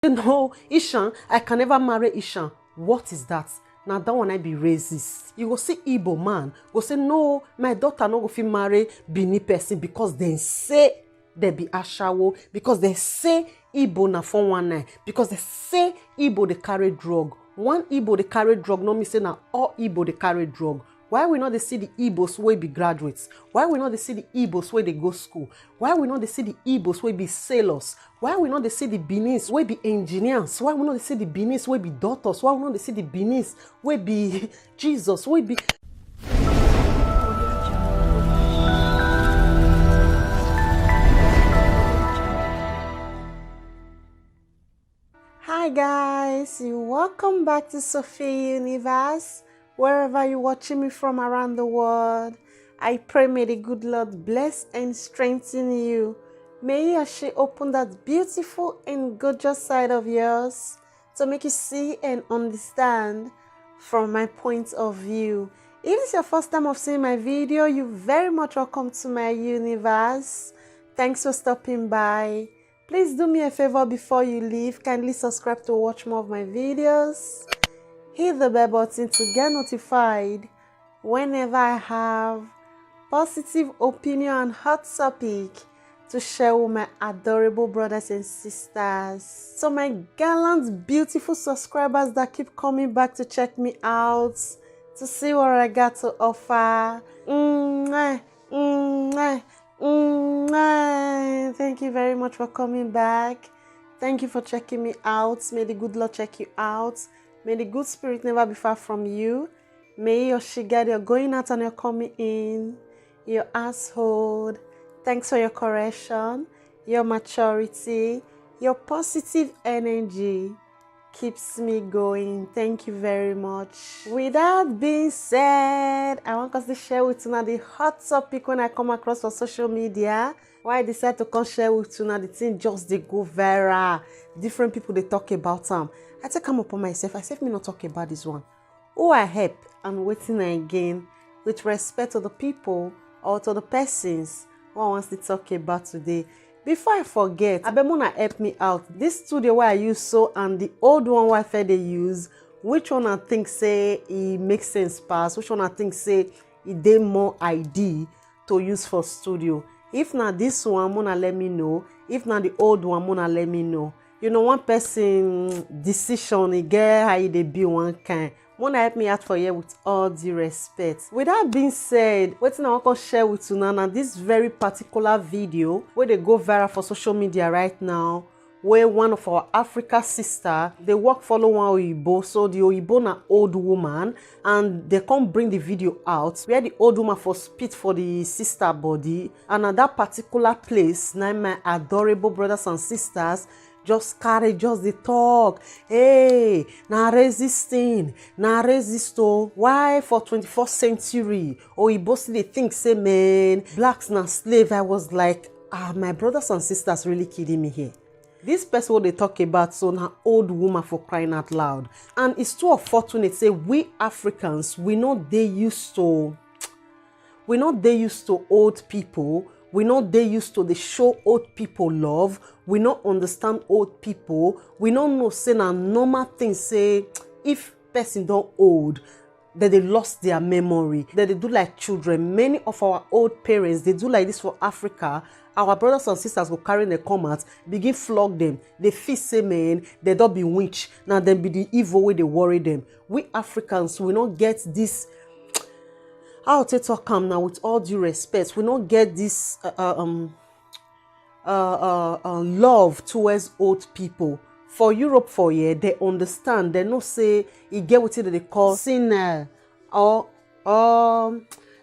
No, Ishan, I can never marry Ishan. What is that? Now that one I be racist. You go see Igbo man, go say, no, my daughter no go fit marry Bini person because they say they be Ashawo, because they say Igbo na 419, because they say Igbo they carry drug. One Igbo they carry drug, no me say na all Igbo they carry drug. Why we not they see the Igbos where be graduates? Why we not they see the Igbos where they go school? Why we not they see the Igbos where be sailors? Why we not they see the Benis where be engineers? Why we not they see the Benis where be doctors? Why we not they see the Benis where be Jesus? Where be... Hi guys, welcome back to Sophia Universe. Wherever you're watching me from around the world, I pray may the good Lord bless and strengthen you. May He she open that beautiful and gorgeous side of yours to make you see and understand from my point of view. If it's your first time of seeing my video, you're very much welcome to my universe. Thanks for stopping by. Please do me a favor before you leave. Kindly subscribe to watch more of my videos. Hit the bell button to get notified whenever I have positive opinion and hot topic to share with my adorable brothers and sisters. So my gallant, beautiful subscribers that keep coming back to check me out, to see what I got to offer. Thank you very much for coming back. Thank you for checking me out. May the good Lord check you out. May the good spirit never be far from you. May your sugar, your going out and your coming in, your household. Thanks for your correction, your maturity, your positive energy keeps me going. Thank you very much. With that being said, I want us to share with you now the hot topic when I come across on social media. Why I decide to come share with you now, the thing just they go viral. Different people they talk about them. I take come upon myself. I said me not talk about this one. Who I help and waiting again with respect to the people or to the persons who I want to talk about today. Before I forget, Abemona help me out. This studio where I use so and the old one where I they use, which one I think say it makes sense pass, which one I think say it dey more ID to use for studio. If not this one, Mona let me know. If not the old one, Mona let me know. You know, one person decision, it get how they be one kind. Mona help me out for you with all due respect. With that being said, what I want to share with you now, this very particular video where they go viral for social media right now, where one of our Africa sister, they work follow one Oyibo, so the Oyibo na old woman, and they come bring the video out where the old woman for spit for the sister body, and at that particular place, now my adorable brothers and sisters just carry just the talk. Hey, na resisting, na resisto. Why for 21st century? Oyibo still they think say man, blacks na slave. I was like, my brothers and sisters really kidding me here. This person what they talk about so na old woman for crying out loud. And it's too unfortunate say we Africans, we not they used to old people. We not they used to the show old people love. We not understand old people. We not know say na normal thing say if person don't old, that they lost their memory, that they do like children. Many of our old parents, they do like this for Africa. Our brothers and sisters will carry the comments, begin flog them. They feel say man, they don't be witch. Now them be the evil way they worry them. We Africans, we not get this. I'll talk calm now with all due respect. We don't get this love towards old people. For Europe for year, they understand. They no say it get what they call senile or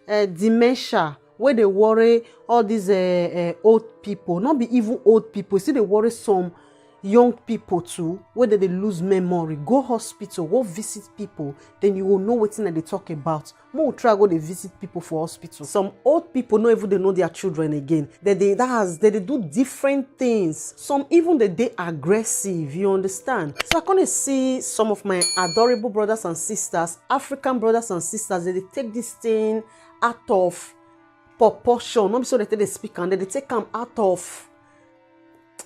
dementia, where they worry all these old people. Not be even old people. See, they worry some young people too, whether they lose memory. Go hospital, go visit people, then you will know what they talk about. More try go they visit people for hospital. Some old people know even they know their children again. They do different things. Some even they aggressive. You understand? So I can see some of my adorable brothers and sisters, African brothers and sisters, they take this thing out of proportion. Not so that they speak and they take them out of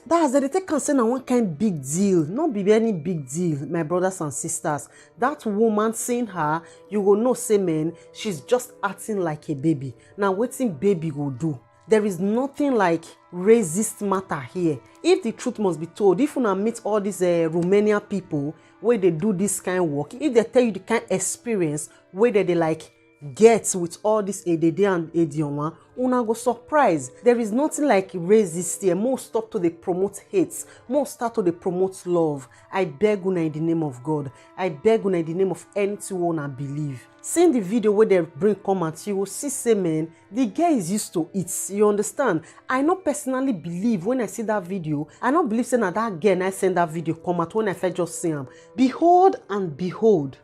That's they take concern on one kind big deal. Not be any big deal, my brothers and sisters. That woman seeing her, you will know, say man, she's just acting like a baby. Now, waiting baby will do. There is nothing like racist matter here. If the truth must be told, if you meet all these Romanian people where they do this kind of work, if they tell you the kind of experience where they like get with all this ADD and Edioma, una go surprise. There is nothing like racist here. Most stop to they promote hate. Most start to they promote love. I beg una in the name of God. I beg una in the name of anything una believe. Seeing the video where they bring comments, you will see say man, the girl is used to it. You understand? I not personally believe when I see that video. I not believe saying that girl I send that video comment when I first just see him. Behold and behold,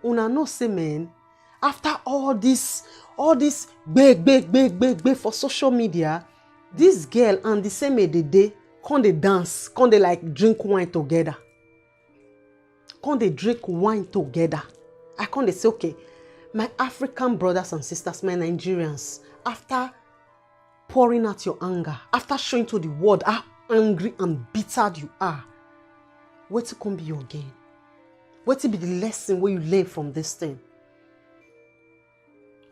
una no say man. After all this big for social media, this girl and the same day, come they dance, come they like drink wine together. Come they drink wine together. I come they say, okay, my African brothers and sisters, my Nigerians, after pouring out your anger, after showing to the world how angry and bitter you are, what to come be your gain? What to be the lesson where you learn from this thing?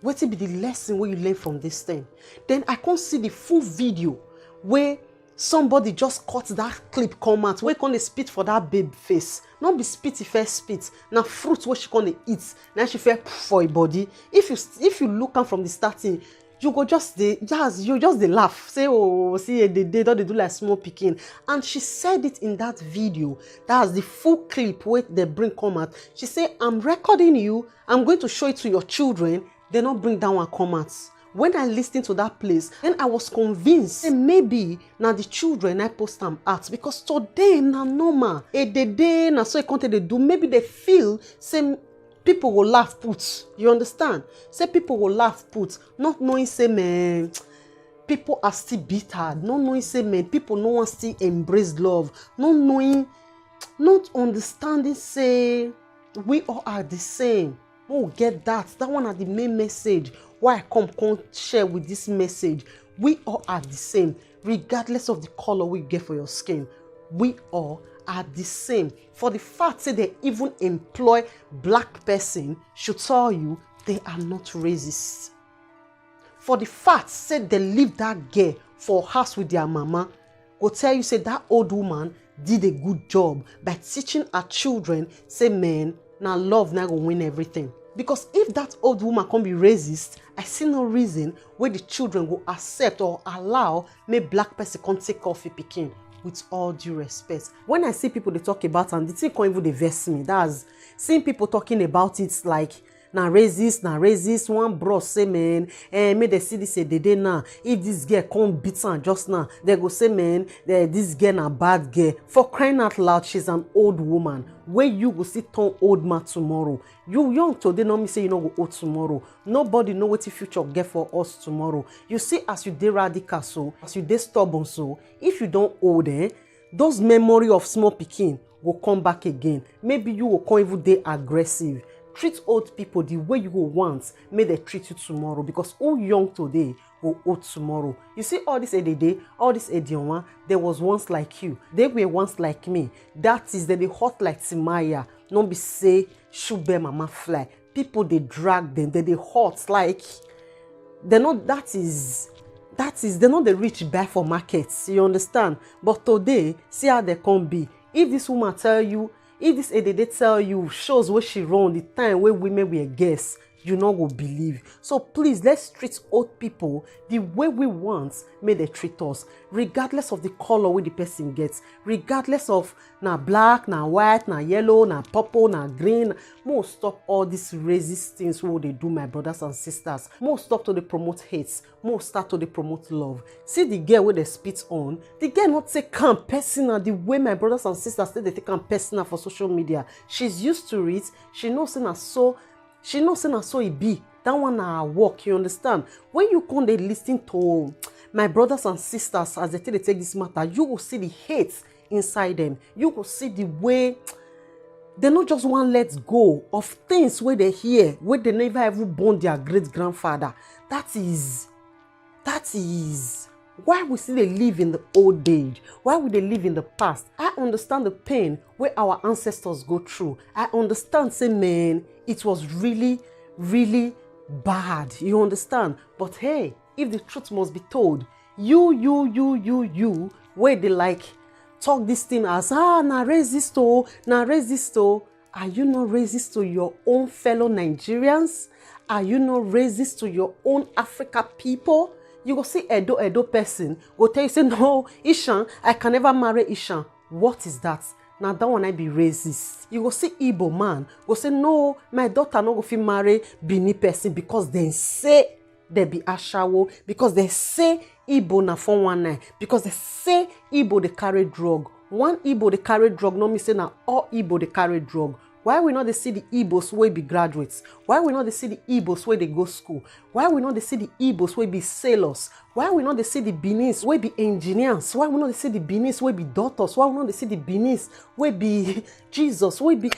What will be the lesson where you learn from this thing? Then I can't see the full video where somebody just cut that clip come out where can they spit for that babe face. Not be spit if first spit. Now fruit where she can eat. Now she fair for a body. If you look at from the starting, you go just the laugh. Say, oh, see, they don't do like small picking. And she said it in that video. That's the full clip where they bring come out. She said, I'm recording you. I'm going to show it to your children. They not bring down our comments. When I listened to that place, then I was convinced that maybe now the children I post them at because today na normal. A day na so content they do. Maybe they feel same people will laugh put. You understand? Say people will laugh put, not knowing say man, people are still bitter. Not knowing say man, people no one still embrace love. Not knowing, not understanding say we all are the same. Oh, get that. That one are the main message. Why I come share with this message. We all are the same, regardless of the color we get for your skin. We all are the same. For the fact that they even employ black person should tell you they are not racist. For the fact that they leave that girl for house with their mama, go tell you say that old woman did a good job by teaching her children, say man, now love now go win everything. Because if that old woman can be racist, I see no reason where the children will accept or allow me black person can take off a pikin. With all due respect, when I see people they talk about and the thing can't even vex me. That's seeing people talking about it like na racist. One bro say man, may they see this a day now. If this girl can't beat her just now, they go say man, this girl na bad girl. For crying out loud, she's an old woman. Where you go see turn old man tomorrow. You young today, no me say you no go old tomorrow. Nobody know what the future get for us tomorrow. You see, as you dey radical so, as you dey stubborn so, if you don't old, those memory of small pikin will come back again. Maybe you will come even dey aggressive. Treat old people the way you will want, may they treat you tomorrow. Because who young today will old tomorrow. You see all this ADD, all this Edioma, there was once like you. They were once like me. That is, they hot like Timaya. No be say, shoot bear mama fly. People, they drag them, they hot like, they're not, they're not the rich buy for markets. You understand? But today, see how they can be. If this woman tell you, if this ADD tell you shows where she run the time where women were guests, you not go believe. So please, let's treat old people the way we want may they treat us, regardless of the color where the person gets, regardless of na black, na white, na yellow, na purple, na green. Most stop all these racist things what they do, my brothers and sisters. Most stop to they promote hate. Most start to they promote love. See the girl where they spit on, the girl not take calm personal the way my brothers and sisters say they take calm personal for social media. She's used to it. She knows na so. She knows na so it be. That one na work, you understand? When you come they listen to my brothers and sisters as they take this matter, you will see the hate inside them. You will see the way they not just want let go of things where they hear, where they never ever born their great grandfather. That is Why we still dey live in the old age? Why we dey live in the past? I understand the pain where our ancestors go through. I understand, say, man, it was really, really bad. You understand? But hey, if the truth must be told, you, where they like talk this thing as na racist na racist. Are you not racist to your own fellow Nigerians? Are you not racist to your own Africa people? You go see Edo person go tell you say no, Ishan, I can never marry Ishan. What is that? Now that one I be racist. You go see Igbo man go say no, my daughter no go fit marry Bini person because they say they be Ashawo, because they say Igbo na 419, because they say Igbo they carry drug. One Igbo they carry drug, no me say na all Igbo they carry drug. Why we not they see the Igbos where be graduates? Why we not they see the Igbos where they go school? Why we not they see the Igbos where be sailors? Why we not they see the Benis where be engineers? Why we not they see the Benis where be doctors? Why we not they see the Benis where be Jesus? Where be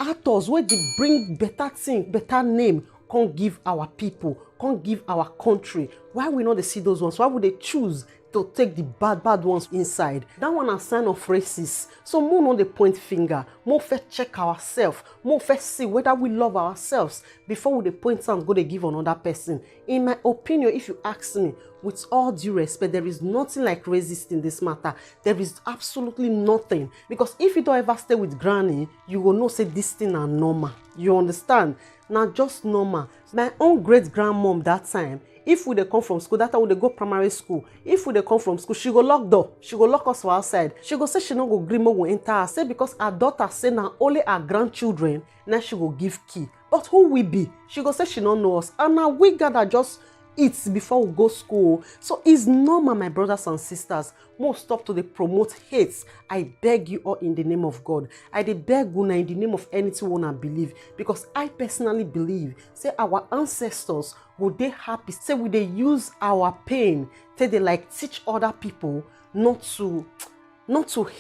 actors? Where they bring better thing, better name? Can't give our people, can't give our country. Why we not they see those ones? Why would they choose to take the bad ones inside? That one a sign of racist. So more not the point finger, more first check ourselves, more first see whether we love ourselves before we point and go to give another person. In my opinion, if you ask me, with all due respect, there is nothing like racist in this matter. There is absolutely nothing. Because if you don't ever stay with granny, you will know say this thing are normal. You understand? Now just normal. My own great grandmom that time, if we dey come from school, that time we dey go primary school. If we dey come from school, she go lock door. She go lock us for outside. She go say she no go gree make we enter her. Say because her daughter say na only her grandchildren now she go give key. But who we be? She go say she no know us. And now we gather just eat before we go school. So it's normal, my brothers and sisters. More stop to the promote hate. I beg you all in the name of God. I dey beg you in the name of anything you wanna believe. Because I personally believe, say our ancestors would they happy, say would they use our pain, say they like teach other people not to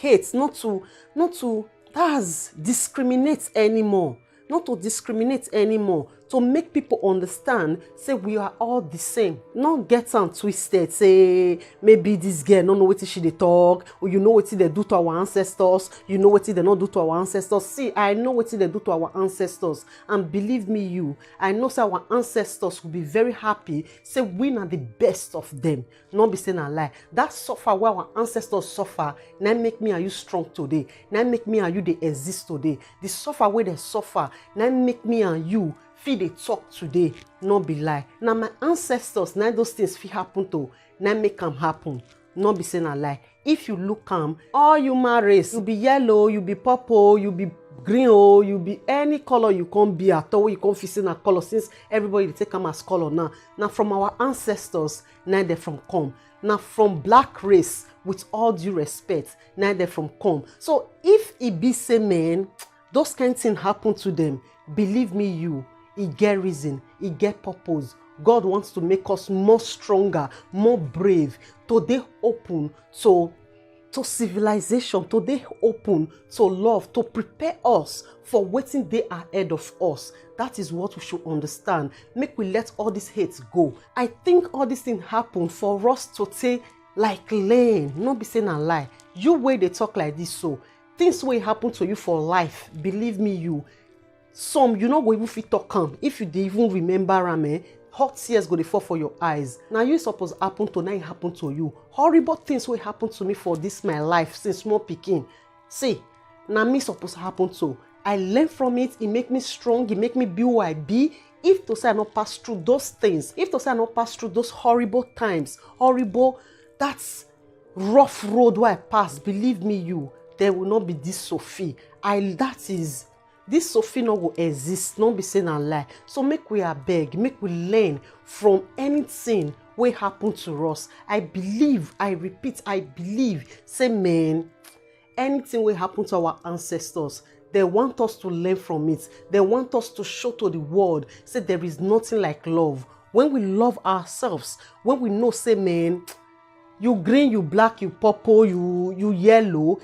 hate, not to discriminate anymore. Not to discriminate anymore, to make people understand, say we are all the same. Not get them twisted, say maybe this girl don't know what she dey talk, or you know what they do to our ancestors, you know what they not do to our ancestors. See, I know what they do to our ancestors, and believe me, I know say our ancestors will be very happy, say we are the best of them. Not be saying a lie. That suffer where our ancestors suffer, now make me and you strong today. Now make me and you they exist today. The suffer where they suffer, now make me and you feel they talk today. Not be lie. Now my ancestors, now those things feel happen to, now make them happen. Not be saying a lie. If you look all human race, you be yellow, you be purple, you be green, you be any color you can't be at all. You can't fit in a color since everybody take them as color now. Now from our ancestors, now they from come. Now from black race, with all due respect, now they from come. So if it be say man, those kind of things happen to them, believe me, it get reason, it get purpose. God wants to make us more stronger, more brave, to they open to civilization, to they open to love, to prepare us for waiting they are ahead of us. That is what we should understand. Make we let all this hate go. I think all these things happen for us to say like lane, not be saying a lie. You way they talk like this, so things will happen to you for life. Believe me, some you not go even fit talk calm. If you even remember hot tears go to fall for your eyes. Now you suppose happen to now it happen to you. Horrible things will happen to me for this my life since small pikin. See, now me supposed happen to. I learn from it. It make me strong. It make me be who I be. If to say I not pass through those things, if to say I not pass through those horrible times, that's rough road where I pass. Believe me, there will not be this Sophie. This Sophie no go exist, not be saying a lie. So make we beg, make we learn from anything will happen to us. I believe, say man, anything will happen to our ancestors. They want us to learn from it. They want us to show to the world, say there is nothing like love. When we love ourselves, when we know, say man, you green, you black, you purple, you yellow,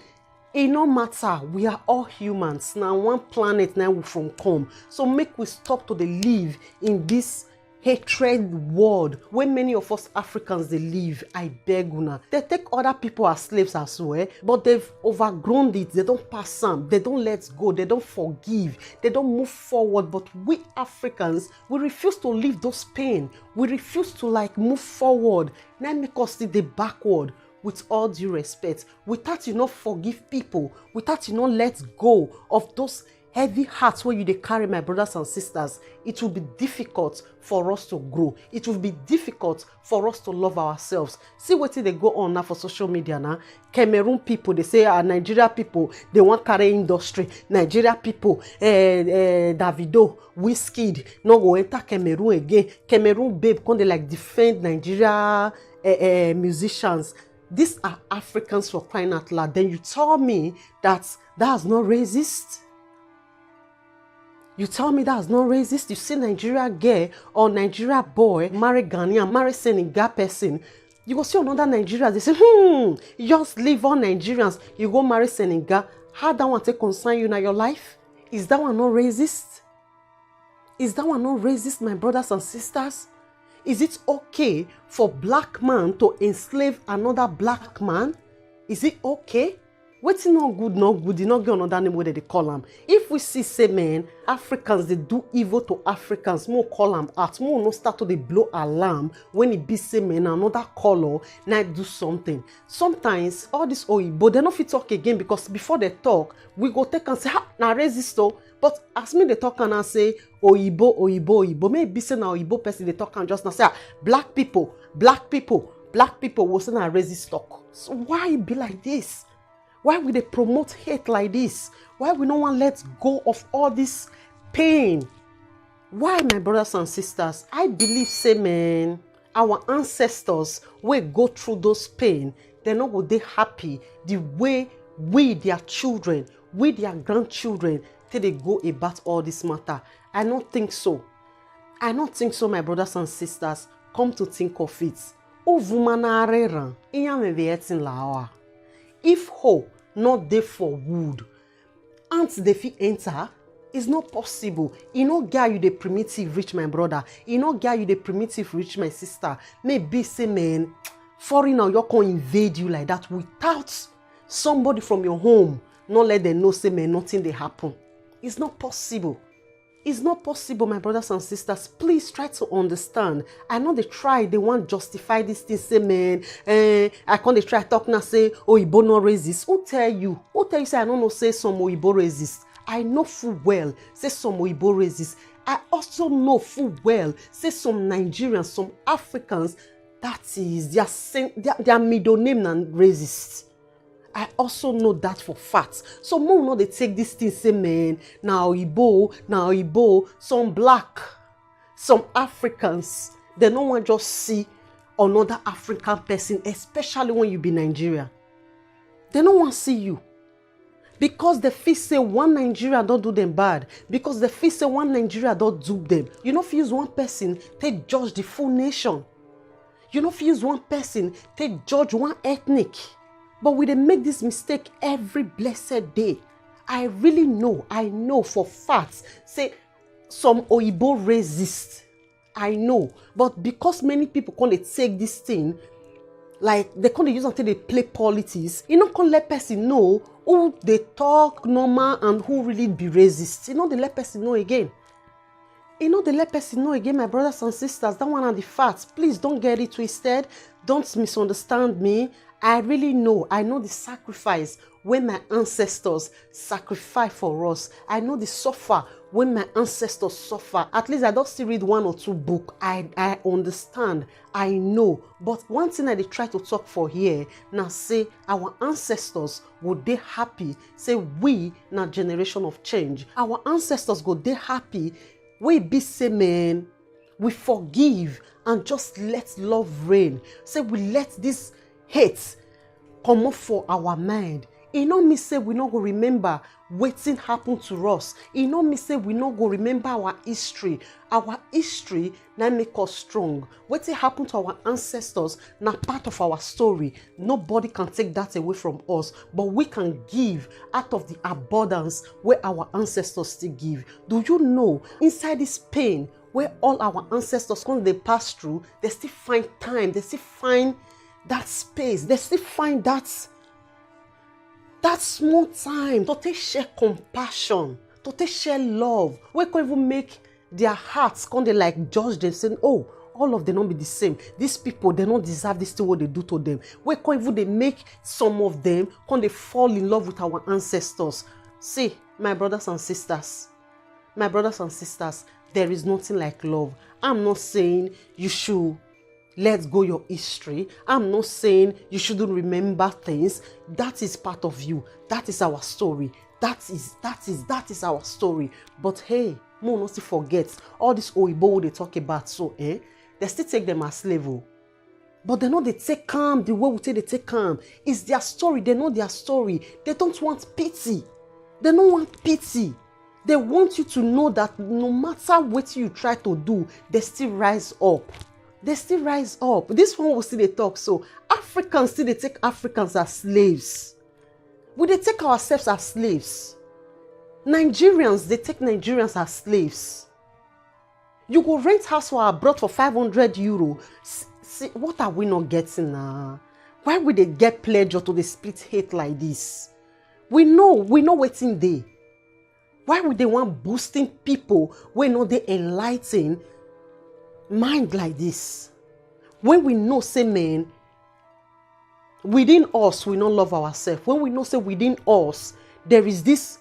it no matter. We are all humans. Now one planet now we from come. So make we stop to the live in this hatred world where many of us Africans they live. I beg una. They take other people as slaves as well, but they've overgrown it. They don't pass them. They don't let go. They don't forgive. They don't move forward. But we Africans, we refuse to leave those pain. We refuse to move forward. Now make us see the backward. With all due respect, without forgive people, without let go of those heavy hearts where you they carry, my brothers and sisters, it will be difficult for us to grow. It will be difficult for us to love ourselves. See what they go on now for social media now. Cameroon people, they say Nigeria people, they want carry industry. Nigeria people, Davido, Wizkid, no go enter Cameroon again. Cameroon babe, can they defend Nigeria musicians? These are Africans for crying out loud. Then you tell me that's not racist? You tell me that's not racist? You see Nigeria girl or Nigeria boy marry Ghanaian, marry Senegal person. You go see another Nigerians, they say, you just leave all Nigerians, you go marry Senegal. How that one take concern you in your life? Is that one not racist? Is that one not racist, my brothers and sisters? Is it okay for black man to enslave another black man? Is it okay? What's not good, you not get another name where they call them. If we see say men, Africans, they do evil to Africans, more call them out, more no start to they blow alarm when it be say men another color, now do something. Sometimes all this Oyibo, they not fit talk again because before they talk, we go take and say, na racist oh. But as me they talk and I say Oyibo, maybe say na Oyibo person they talk and just now say black people will say na racist talk. So why it be like this? Why would they promote hate like this? Why we no one let go of all this pain? Why, my brothers and sisters? I believe, say, man, our ancestors will go through those pain. They're not going to be happy the way we, their children, we, their grandchildren, till they go about all this matter. I don't think so. I don't think so, my brothers and sisters. Come to think of it. If hoe not there for wood, ants they fit enter, it's not possible. You know, guy you the primitive rich, my brother. You know, guy you the primitive rich, my sister. Maybe say, man, foreigner you're going to invade you like that without somebody from your home. Not let them know, say, man, nothing they happen. It's not possible. It's not possible, my brothers and sisters. Please try to understand. I know they try, they want to justify this thing, say, man, I can't they try talk now, say, Oyibo no racist. Who tell you? Who tell you, say, I don't know, say, some Oyibo racist? I know full well, say, some Oyibo racist. I also know full well, say, some Nigerians, some Africans, that is, their middle name and racist. I also know that for facts. So more know they take this thing, say, man, now Igbo, some black, some Africans, they don't want just see another African person, especially when you be Nigeria. They don't want to see you. Because the feel say one Nigeria don't do them bad. Because the feel say one Nigeria don't do them. You know if you use one person, they judge the full nation. You know if you use one person, they judge one ethnic. But we dey make this mistake every blessed day. I really know, I know for facts, say some Oyibo racist. I know. But because many people can't take this thing, like they can't use until they play politics, you know, can't let person know who they talk normal and who really be racist. You know, they let person know again. You know, they let person know again, my brothers and sisters. That one are the facts. Please don't get it twisted. Don't misunderstand me. I really know. I know the sacrifice when my ancestors sacrifice for us. I know the suffer when my ancestors suffer. At least I don't still read one or two books. I understand. I know. But one thing I try to talk for here, now say our ancestors would they happy. Say we now generation of change. Our ancestors go they happy. We be say man, we forgive and just let love reign. Say we let this hate come up for our mind. It no me say we not go remember wetin happened to us. It no me say we not go remember our history. Our history na make us strong. Wetin happened to our ancestors na part of our story. Nobody can take that away from us. But we can give out of the abundance where our ancestors still give. Do you know inside this pain where all our ancestors, when they pass through, they still find time, they still find that space, they still find that small time to take share compassion, to take share love. We can even make their hearts come they like judge them, saying, oh, all of them don't be the same. These people, they don't deserve this thing what they do to them. We can even they make some of them come they fall in love with our ancestors. See, my brothers and sisters, there is nothing like love. I'm not saying you should let go your history. I'm not saying you shouldn't remember things. That is part of you. That is our story. That is our story. But hey, more not to forget all this Oyibo they talk about. So they still take them as slave. But they know they take calm the way we say they take calm. It's their story. They know their story. They don't want pity. They don't want pity. They want you to know that no matter what you try to do, they still rise up. They still rise up. This one will still they talk. So Africans still they take Africans as slaves. We they take ourselves as slaves. Nigerians, they take Nigerians as slaves. You go rent house for abroad for 500 euro. See, what are we not getting now? Why would they get pleasure to the split hate like this? We know waiting there. Why would they want boosting people when not they enlighten mind like this? When we know, say, man, within us, we don't love ourselves. When we know, say, within us, there is this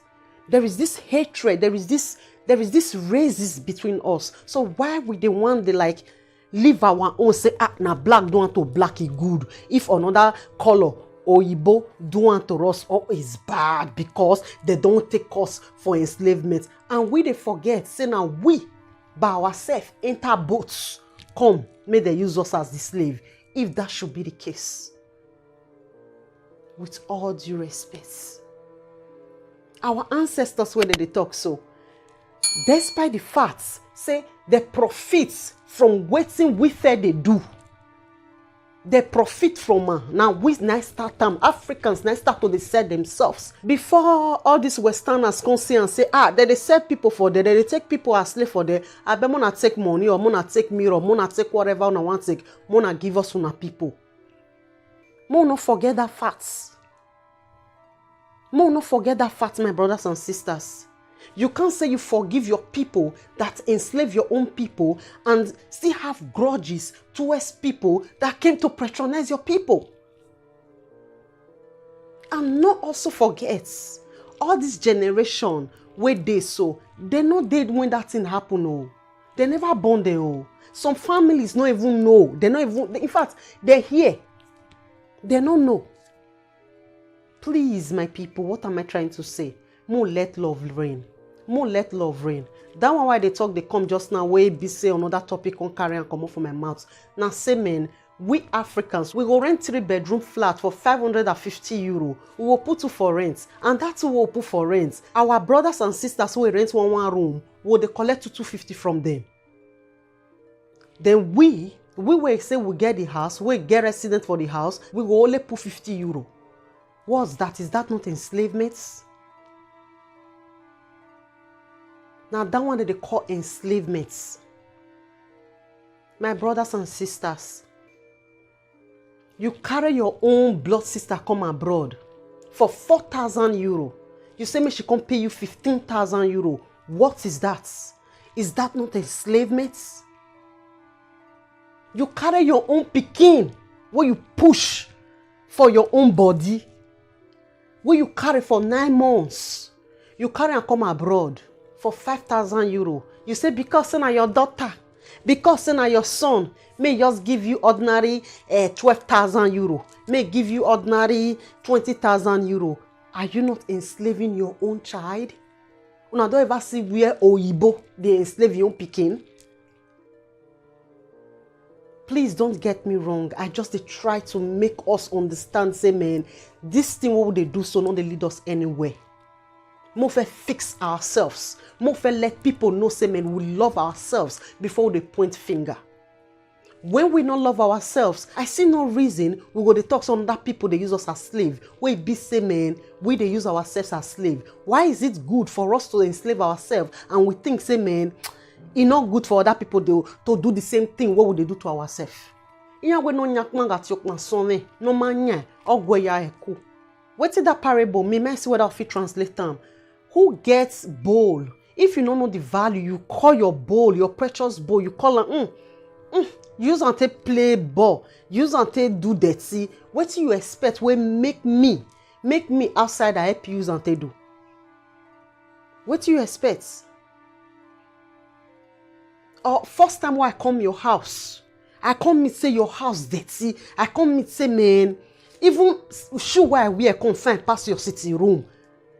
hatred, there is this racism between us. So why would they want to like leave our own, say, now black don't want to black is good. If another color Oyibo do want to us, oh, is bad because they don't take us for enslavement. And we they forget, say now we by ourselves enter boats, come, may they use us as the slave. If that should be the case, with all due respect, our ancestors when they talk so, despite the facts, say they profit from waiting we said they do. They profit from now we now start time Africans now start to sell themselves. Before all these Westerners come see and say, they sell people for there, they take people as slave for there. I bet mona take money or mona take mirror, or mona take whatever I want to take, mona give us una people. Mona forget that facts. Mona forget that fact, my brothers and sisters. You can't say you forgive your people that enslave your own people and still have grudges towards people that came to patronize your people. And not also forget, all this generation where they so, they not dead when that thing happen. Oh. They never born there. Oh. Some families don't even know. They not even, in fact, they're here. They don't know. Please, my people, what am I trying to say? More let love reign. More let love reign. That one why they talk, they come just now, way be say another topic on carry and come off from my mouth. Now say, man, we Africans, we go rent 3-bedroom flat for 550 euro. We will put two for rent. And that's who will put for rent. Our brothers and sisters who rent one room, will they collect 250 from them. Then we will say we get the house, we get resident for the house, we will only put 50 euro. What's that? Is that not enslavement? Now that one that they call enslavement. My brothers and sisters, you carry your own blood sister come abroad for 4,000 euro. You say me she come pay you 15,000 euro. What is that? Is that not enslavement? You carry your own pikin where you push for your own body. Where you carry for 9 months. You carry and come abroad for 5,000 euro. You say because na your daughter, because na your son, may just give you ordinary 12,000 euro. May give you ordinary 20,000 euro. Are you not enslaving your own child? Una don't ever see where Oyibo they enslave your own pikin. Please don't get me wrong. I just try to make us understand, say, man, this thing what they do so not they lead us anywhere. More for fix ourselves. More for let people know, say, man, we love ourselves before they point finger. When we don't love ourselves, I see no reason we go to talk some other people they use us as slave. We be say, man, we they use ourselves as slave. Why is it good for us to enslave ourselves and we think, say, man, It's not good for other people to do the same thing what would they do to ourselves. Iya we no nyak man gat yok man sonne no manya ogwe ya eku. Wetin that parable me see whether I fit translate them. Who gets bowl? If you don't know the value, you call your bowl, your precious bowl, you call am use and take play ball, use and take do dirty. What you expect will make me outside I help you use and take do? What do you expect? Or first time when I come your house, I come meet say your house dirty. I come meet say man, even shoe where I wear come find pass your sitting room.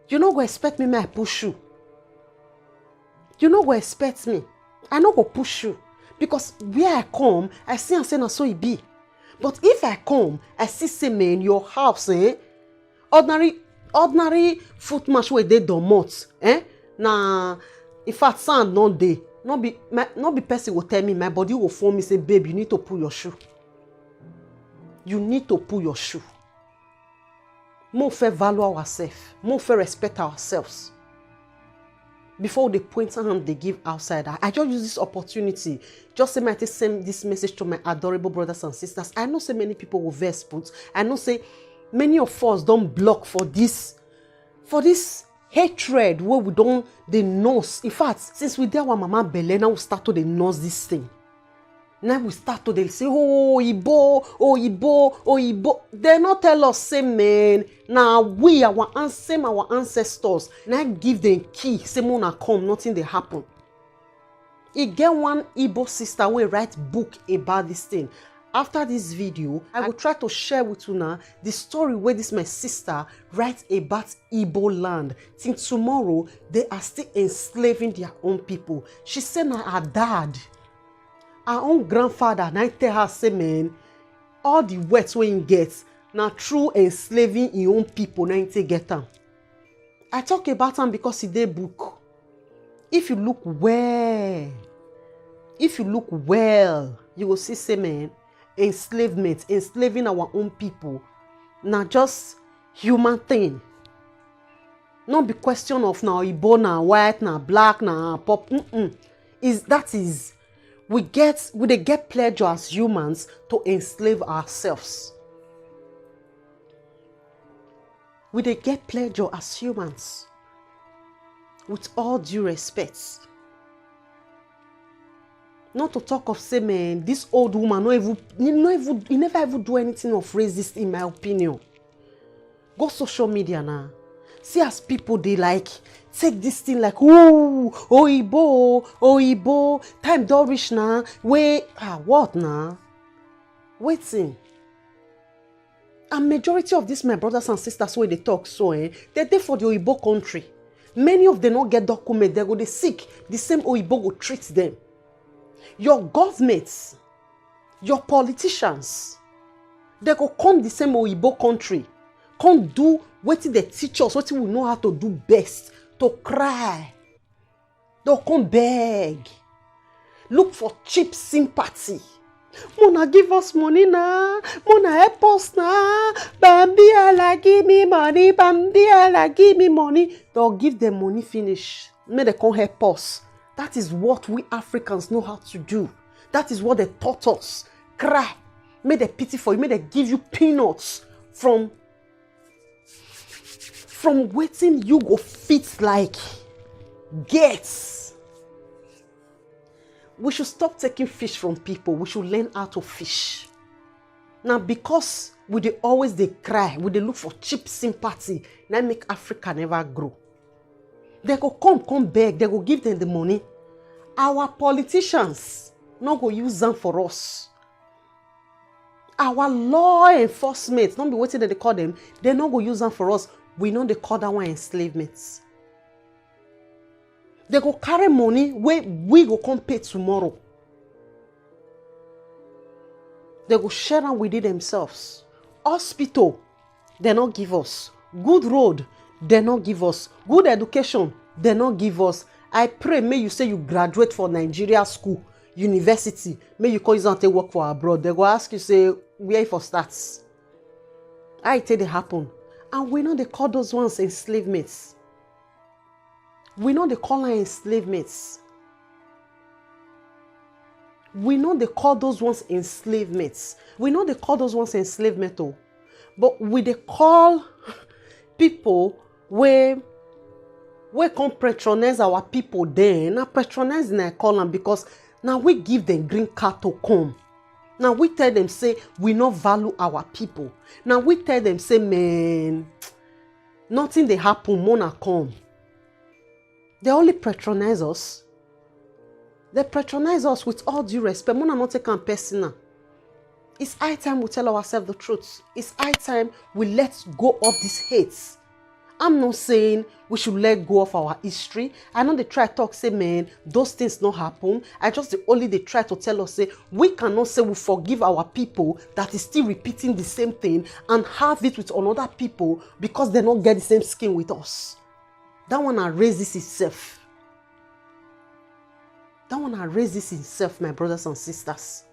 You no go expect me I push you. You no go expect me. I no go push you. Because where I come, I see and say na so it be. But if I come, I see say man, your house, ordinary foot match where they domot, na in fact sand no dey. Not be person will tell me, my body will form me say, babe, you need to pull your shoe. You need to pull your shoe. More fair value ourselves. More fair respect ourselves. Before they point hand they give outside. I just use this opportunity. Just say might send this message to my adorable brothers and sisters. I know say many people will vex, but I know say many of us don't block for this hatred where we don't the nose. In fact, since we did our mama belly, now we start to the nose this thing. Now we start to they say, oh Igbo. They not tell us say man. Now we our ancestors. Now give them key. Say mona come, nothing they happen. He get one Igbo sister who write book about this thing. After this video, I will try to share with you now the story where this my sister writes about Igbo land. Till tomorrow, they are still enslaving their own people. She said now her dad, her own grandfather, now tell her say man, all the wealth when he gets, now through enslaving his own people, now he get them. I talk about them because it's their book. If you look well, you will see say man, enslaving our own people, not just human thing. Not be question of now Igbo, now white, now black, now pop. We get pleasure as humans to enslave ourselves. We get pleasure as humans. With all due respect. Not to talk of say man, this old woman he never ever do anything of racist in my opinion. Go social media now. See as people they like take this thing like Igbo, time don't reach now. What now? Waiting. And majority of this my brothers and sisters where they talk so they're there for the Igbo country. Many of them not get document, they go they sick. The same Igbo go treat them. Your governments, your politicians, they go come the same Igbo country, come do what they teach us, what we know how to do best, to cry. They'll come beg, look for cheap sympathy. Mona give us money now, Mona help us now, Bambiala give me money, Bambiala give me money. They'll give them money finish, may they come help us. That is what we Africans know how to do. That is what they taught us. Cry. May they pity for you. May they give you peanuts from waiting you go fit like gets. We should stop taking fish from people. We should learn how to fish. Now because they always cry, they look for cheap sympathy, now make Africa never grow. They go come beg, they go give them the money. Our politicians not go use them for us. Our law enforcement, not be waiting that they call them, they not go use them for us. We know they call that one enslavement. They go carry money where we go come pay tomorrow. They go share them with it themselves. Hospital, they not give us. Good road, they not give us. Good education, they not give us. I pray, may you say you graduate for Nigeria school, university. May you call you and work for abroad. They go ask you, say, where for starts? I tell they happen. And we know they call those ones enslavements. We know they call them enslavements. We know they call those ones enslavements. We know they call those ones enslavement, oh. But we they call people where come patronize our people then. Now patronize I call them because now we give them green card to come. Now we tell them say we not value our people. Now we tell them say man, nothing they happen, mona come. They only patronize us. They patronize us with all due respect. Mona not take on personal. It's high time we tell ourselves the truth. It's high time we let go of these hates. I'm not saying we should let go of our history. I know they try to talk, say, man, those things not happen. They try to tell us, say, we cannot say we forgive our people that is still repeating the same thing and have it with another people because they don't get the same skin with us. That one raises itself. That one raises itself, my brothers and sisters.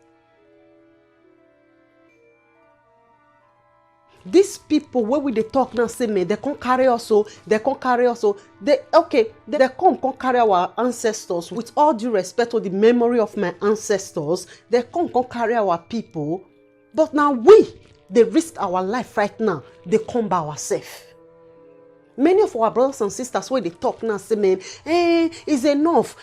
These people, where we they talk now, say, man, they can't carry us, they can't carry us, they can't carry our ancestors. With all due respect to the memory of my ancestors, they can't carry our people. But now they risk our life right now, they come by ourselves. Many of our brothers and sisters, where they talk now, say, man, it's enough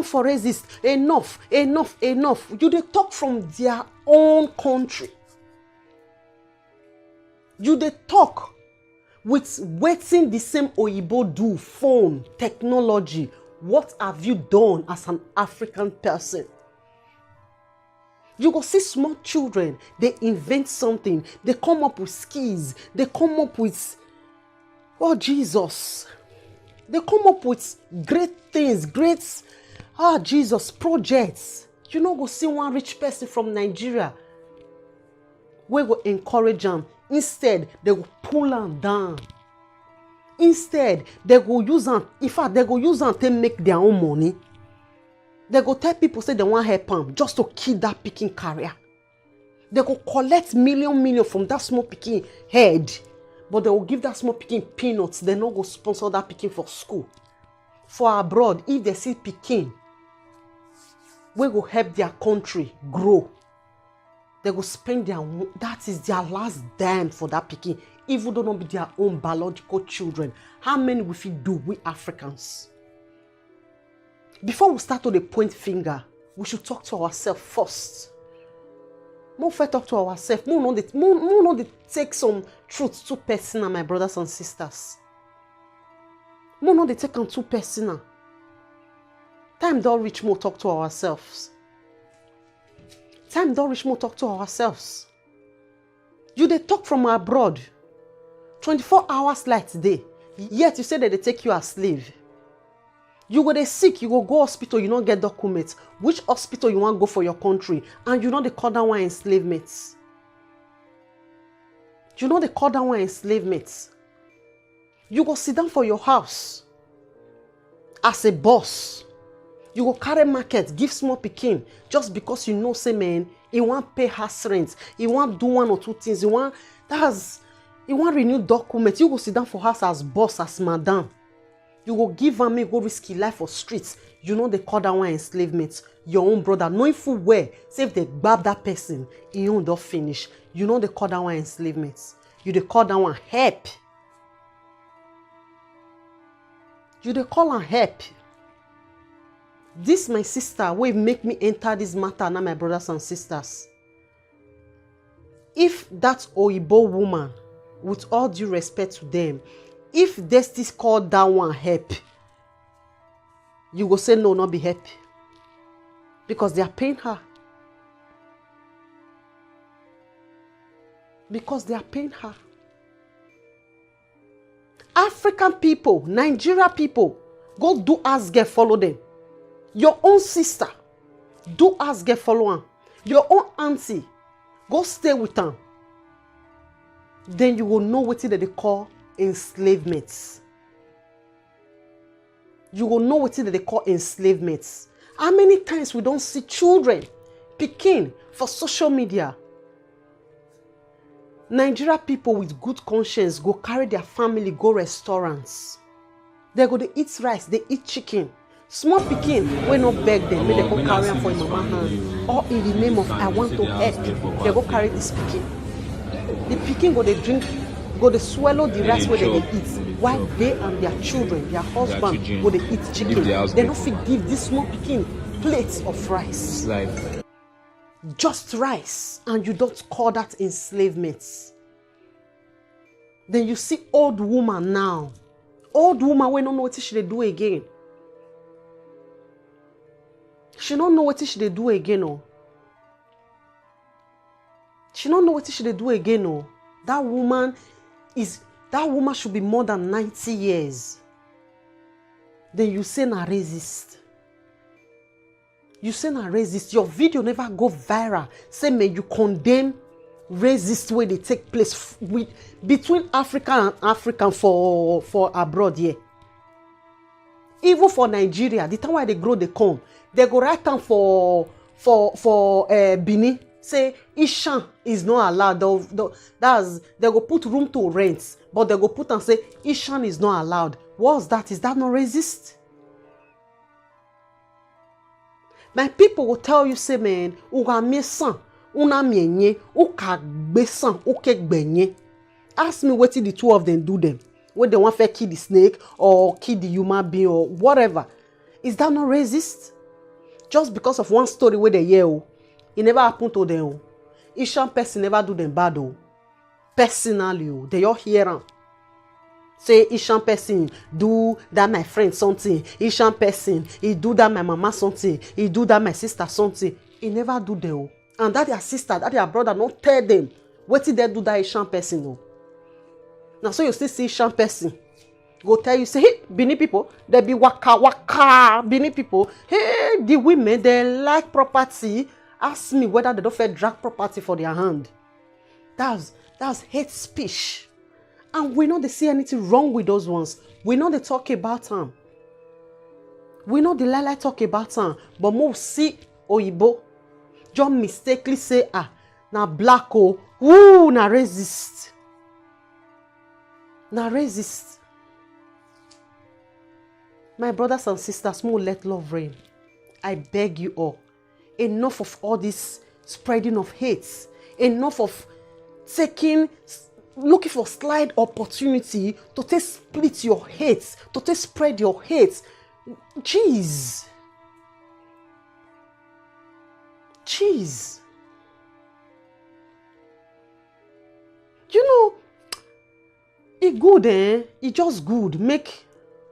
for resist, enough. You they talk from their own country. You they talk with waiting the same Oyibo do, phone, technology. What have you done as an African person? You go see small children, they invent something, they come up with skills, they come up with, oh Jesus, they come up with great things, Jesus, projects. You know, go see one rich person from Nigeria, we go encourage them. Instead, they will pull them down. Instead, they go use them. In fact, they go use them to make their own money. They go tell people say they want help them just to kill that picking career. They go collect million from that small picking head, but they will give that small picking peanuts. They not go sponsor that picking for school. For abroad, if they see picking, we go help their country grow. They go spend that is their last dime for that picking, even though not be their own biological children. How many we fit do, we Africans? Before we start to the point finger, we should talk to ourselves first. More first talk to ourselves. More not take some truth too personal, my brothers and sisters. More not take them too personal. Time don't reach more talk to ourselves. Time don't reach more talk to ourselves. You they talk from abroad 24 hours like today, yet you say that they take you as slave. You go they sick, you go hospital, you don't get documents. Which hospital you want to go for your country? And you know they call that one enslavement. You know they call that one enslavement. You go sit down for your house as a boss. You go carry market, give small pikin, just because you know, say man, he want pay house rent, he want do one or two things, he want renew document. You go sit down for house as boss, as madam. You go give am, go risky life for streets. You know they call that one enslavement. Your own brother, knowing full well, say if they grab that person, he own don't finish. You know they call that one enslavement. You they call that one help. You they call am help. This my sister will make me enter this matter now, my brothers and sisters. If that Oyibo woman, with all due respect to them, if they still call that one help, you go say no, not be help. Because they are paying her. Because they are paying her. African people, Nigeria people, go do as girl follow them. Your own sister, do as girl follow her. Your own auntie, go stay with them. Then you will know what they call enslavement. You will know what they call enslavement. How many times we don't see children picking for social media? Nigeria people with good conscience go carry their family, go restaurants. They go to eat rice, they eat chicken. Small pikin, we no beg them, make they go carry am for your mama hand. Or in the name of I want to help, they go carry this pikin. The pikin go they drink, go they swallow the rice where they eat. While they and their children, their husband, go they eat chicken. They don't fit give this small pikin plates of rice. Just rice, and you don't call that enslavement. Then you see old woman now. Old woman we don't know what she dey do again. She don't know what she dey do again. Oh. She don't know what she dey do again. Oh. That woman should be more than 90 years. Then you say na resist. You say na resist. Your video never go viral. Say may you condemn racist way they take place between Africa and African for abroad here. Even for Nigeria, the time why they grow they come, they go right down for Benin. Say Ishan is not allowed. They go put room to rent, but they go put and say Ishan is not allowed. What's that? Is that not racist? My people will tell you, say man, uga mesan. Una mienye, uka besan, uke gbenye. Ask me what the two of them do them. When they want to kill the snake or kill the human being or whatever. Is that not racist? Just because of one story where they hear, it never happened to them. Ishan person never do them bad. Personally, they all hear them. Say Ishan person do that my friend something. Ishan person he do that my mama something. He do that my sister something. He never do them. And that their sister, that their brother, don't tell them what did they do that Ishan person. No. Now, so you still see Ishan person go tell you, say, hey, Benin people, they be waka. Benin people, hey, the women, they like property. Ask me whether they don't feel drag property for their hand. That's hate speech. And we know they see anything wrong with those ones. We know they talk about them. We know the lie talk about them. But more see Oyibo. Just mistakenly say, na black oh, woo, na resist. Na resist. My brothers and sisters, more let love reign. I beg you all. Enough of all this spreading of hate. Enough of looking for slight opportunity to take split your hate, to take spread your hate. Jeez. You know, it good, it just good. Make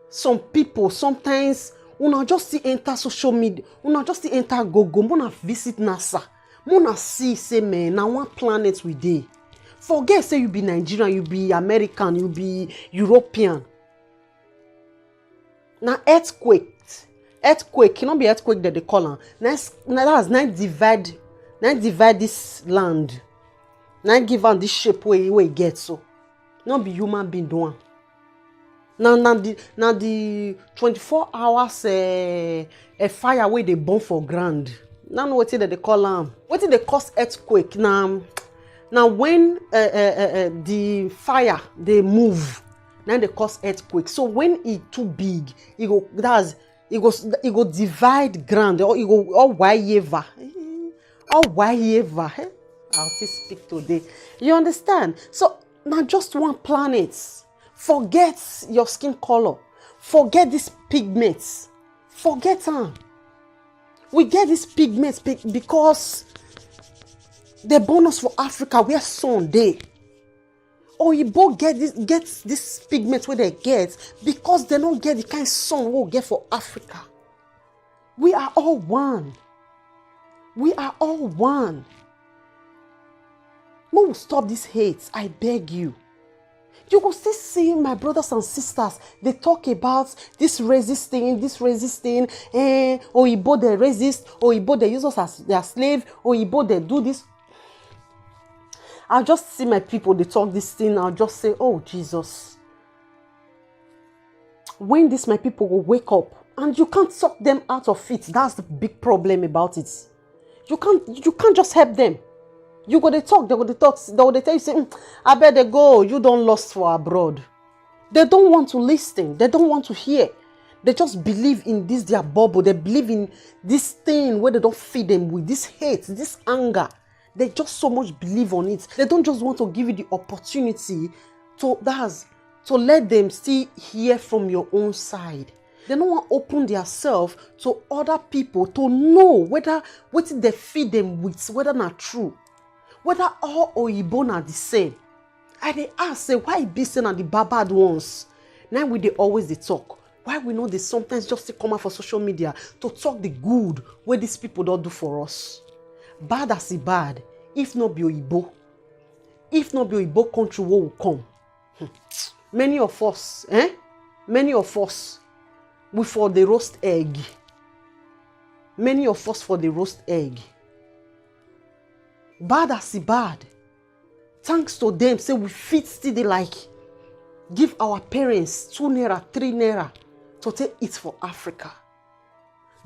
some people sometimes una just see enter social media, una just see enter Google, una visit NASA, una see say man, na one planet we dey. Forget say you be Nigerian, you be American, you be European. Na earthquake, cannot be earthquake that they call am. Now divide this land. Now give am this shape where it get so. Not be human being doing. Now the 24 hours a fire where they burn for ground. Now what that they call am? What they cause earthquake? Now when the fire they move, now they cause earthquake. So when it too big, it go divide ground or it go all whatever. I'll still speak today. You understand? So now just one planet. Forget your skin color. Forget these pigments. Forget them. We get these pigments because the bonus for Africa where sun day. Or you both get this pigments where they get because they don't get the kind of sun we'll get for Africa. We are all one. We are all one. We'll stop this hate, I beg you. You will still see my brothers and sisters, they talk about this resisting, Oyibo they resist, Oyibo they use us as their slave, Oyibo they do this. I'll just see my people, they talk this thing, I'll just say, oh Jesus. When this my people will wake up, and you can't suck them out of it, that's the big problem about it. You can't just help them. You go they talk, they go they tell you, say, I better go, you don't lost for abroad. They don't want to listen, they don't want to hear. They just believe in this their bubble. They believe in this thing where they don't feed them with this hate, this anger. They just so much believe on it. They don't just want to give you the opportunity to let them still hear from your own side. They don't want to open themselves to other people to know whether what they feed them with, whether not true, whether all Oyibo are the same. I they ask, say, why be saying are the bad ones? Now we they always they talk. Why we know they sometimes just come out for social media to talk the good where these people don't do for us. Bad as it bad, if not be Oyibo, if not be Oyibo country, what will come? Many of us, we for the roast egg. Many of us for the roast egg. Bad as it bad. Thanks to them, say we fit still they like give our parents 2 naira, 3 naira to take it for Africa.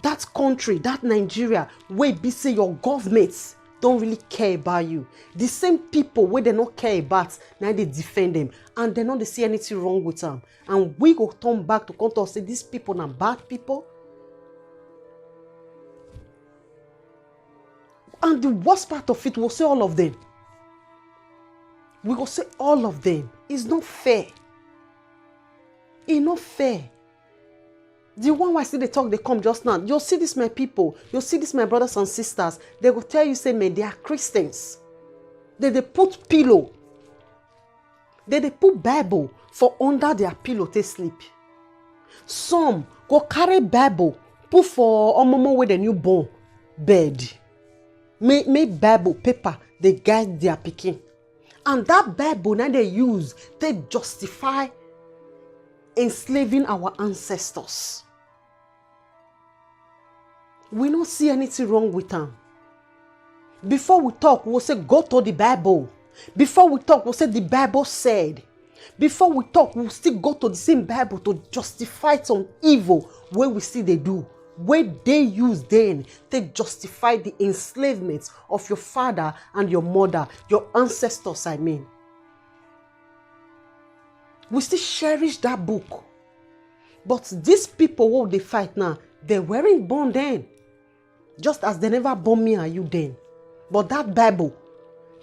That country, that Nigeria, where be say your governments don't really care about you. The same people where they not care about, now they defend them. And they don't see anything wrong with them. And we go turn back to come to say these people are bad people. And the worst part of it, we'll say all of them. We will say all of them. It's not fair. It's not fair. The one why I see they talk, they come just now. You'll see this, my people. You'll see this, my brothers and sisters. They will tell you, say, man, they are Christians. They put pillow. They put Bible for under their pillow to sleep. Some go carry Bible, put for omomo with a newborn bed. Make Bible paper, they guide their pikin. And that Bible now they use, they justify enslaving our ancestors. We don't see anything wrong with them. Before we talk, we'll say, go to the Bible. Before we talk, we'll say, the Bible said. Before we talk, we'll still go to the same Bible to justify some evil where we see they do. Where they use then, they justify the enslavement of your father and your mother, your ancestors, I mean. We still cherish that book. But these people who they fight now, they weren't born then. Just as they never born me and you then. But that Bible,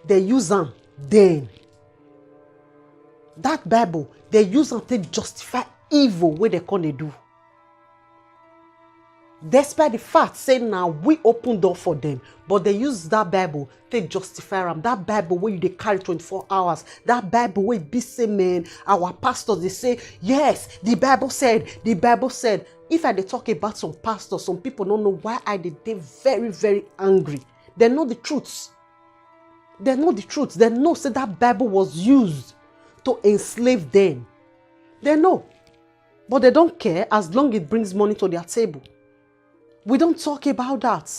they use them then. That Bible, they use them to justify evil where they can't do. Despite the fact saying now we open door for them, but they use that Bible to justify them. That Bible where they carry 24 hours. That Bible where be say, man, our pastors they say, yes, the Bible said, the Bible said. If I they talk about some pastors, some people don't know why they very, very angry. They know the truths. They know the truth. They know say that Bible was used to enslave them. They know. But they don't care as long as it brings money to their table. We don't talk about that.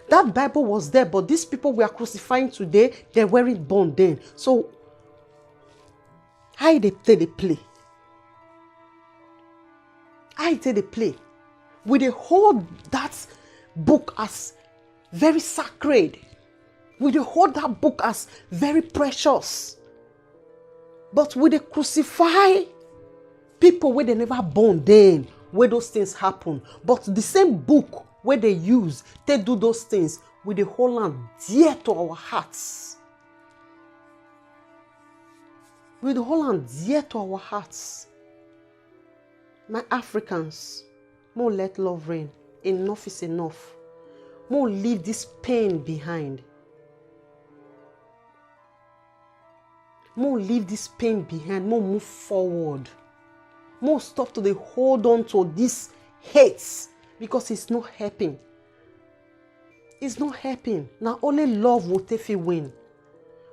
That Bible was there, but these people we are crucifying today, they weren't born then. So, how they play? How they play? We they hold that book as very sacred. We they hold that book as very precious. But we they crucify people where they never born then, where those things happen. But the same book where they use, they do those things with the whole land dear to our hearts. With the whole land dear to our hearts. My Africans, more let love reign. Enough is enough. More leave this pain behind. More leave this pain behind. More move forward. More stop to hold on to this hate because it's not helping. It's not helping. Now only love will take you win.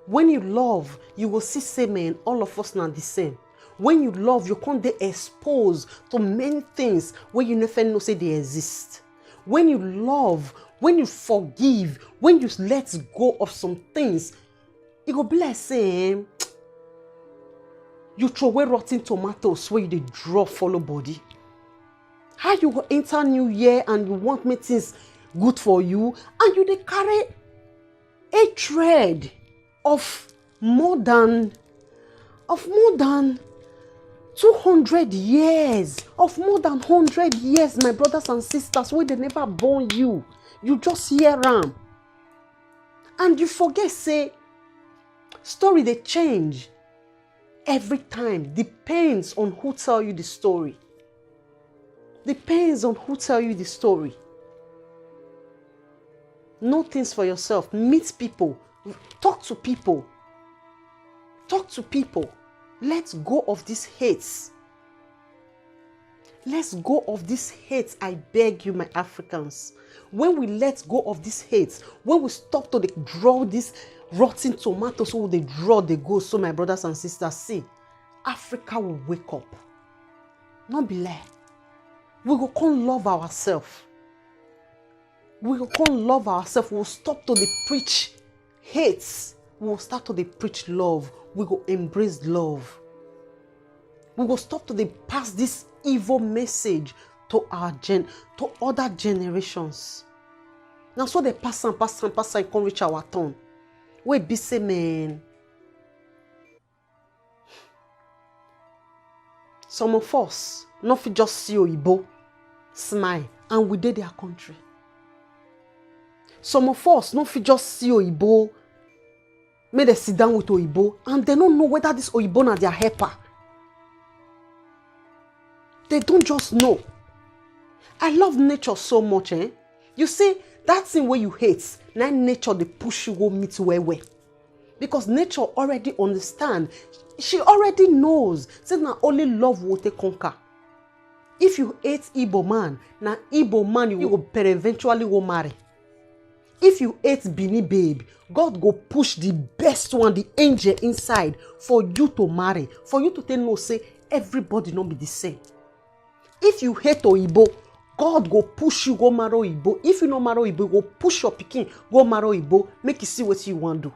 When you love, you will see say man, all of us not the same. When you love, you can't be exposed to many things where you never know say they exist. When you love, when you forgive, when you let go of some things, it will be like saying you throw away rotten tomatoes where you draw follow body. How you go enter new year and you want make things good for you and you they carry a thread of more than 200 years, of more than 100 years, my brothers and sisters, where they never born you. You just hear them. And you forget, say, story they change every time. Depends on who tell you the story. Depends on who tell you the story. Know things for yourself. Meet people. Talk to people. Talk to people. Let's go of these hates. Let's go of these hates, I beg you, my Africans. When we let go of these hates, when we stop to draw these rotten tomatoes, so they draw, they go. So my brothers and sisters, see, Africa will wake up. Not be lie. We will come love ourselves. We will come love ourselves. We will stop to preach hates. We will start to preach love. We will embrace love. We will stop to pass this evil message to to other generations. Now so they pass and come reach our turn. We be say, man. Some of us not just see Oyibo, smile, and we did their country. Some of us not just see Oyibo, may they sit down with Oyibo, and they don't know whether this Oyibo na their helper. They don't just know. I love nature so much, eh? You see, that thing where you hate, now nature they push you go meet where. Because nature already understand. She already knows. Say now only love will take conquer. If you hate Igbo man, now Igbo man you will eventually go marry. If you hate Bini babe, God go push the best one, the angel inside for you to marry. For you to tell no say everybody not be the same. If you hate Oyibo, God go push you go marry Oyibo. If you no marry Oyibo, go push your pikin go marry Oyibo. Make you see what you want to do.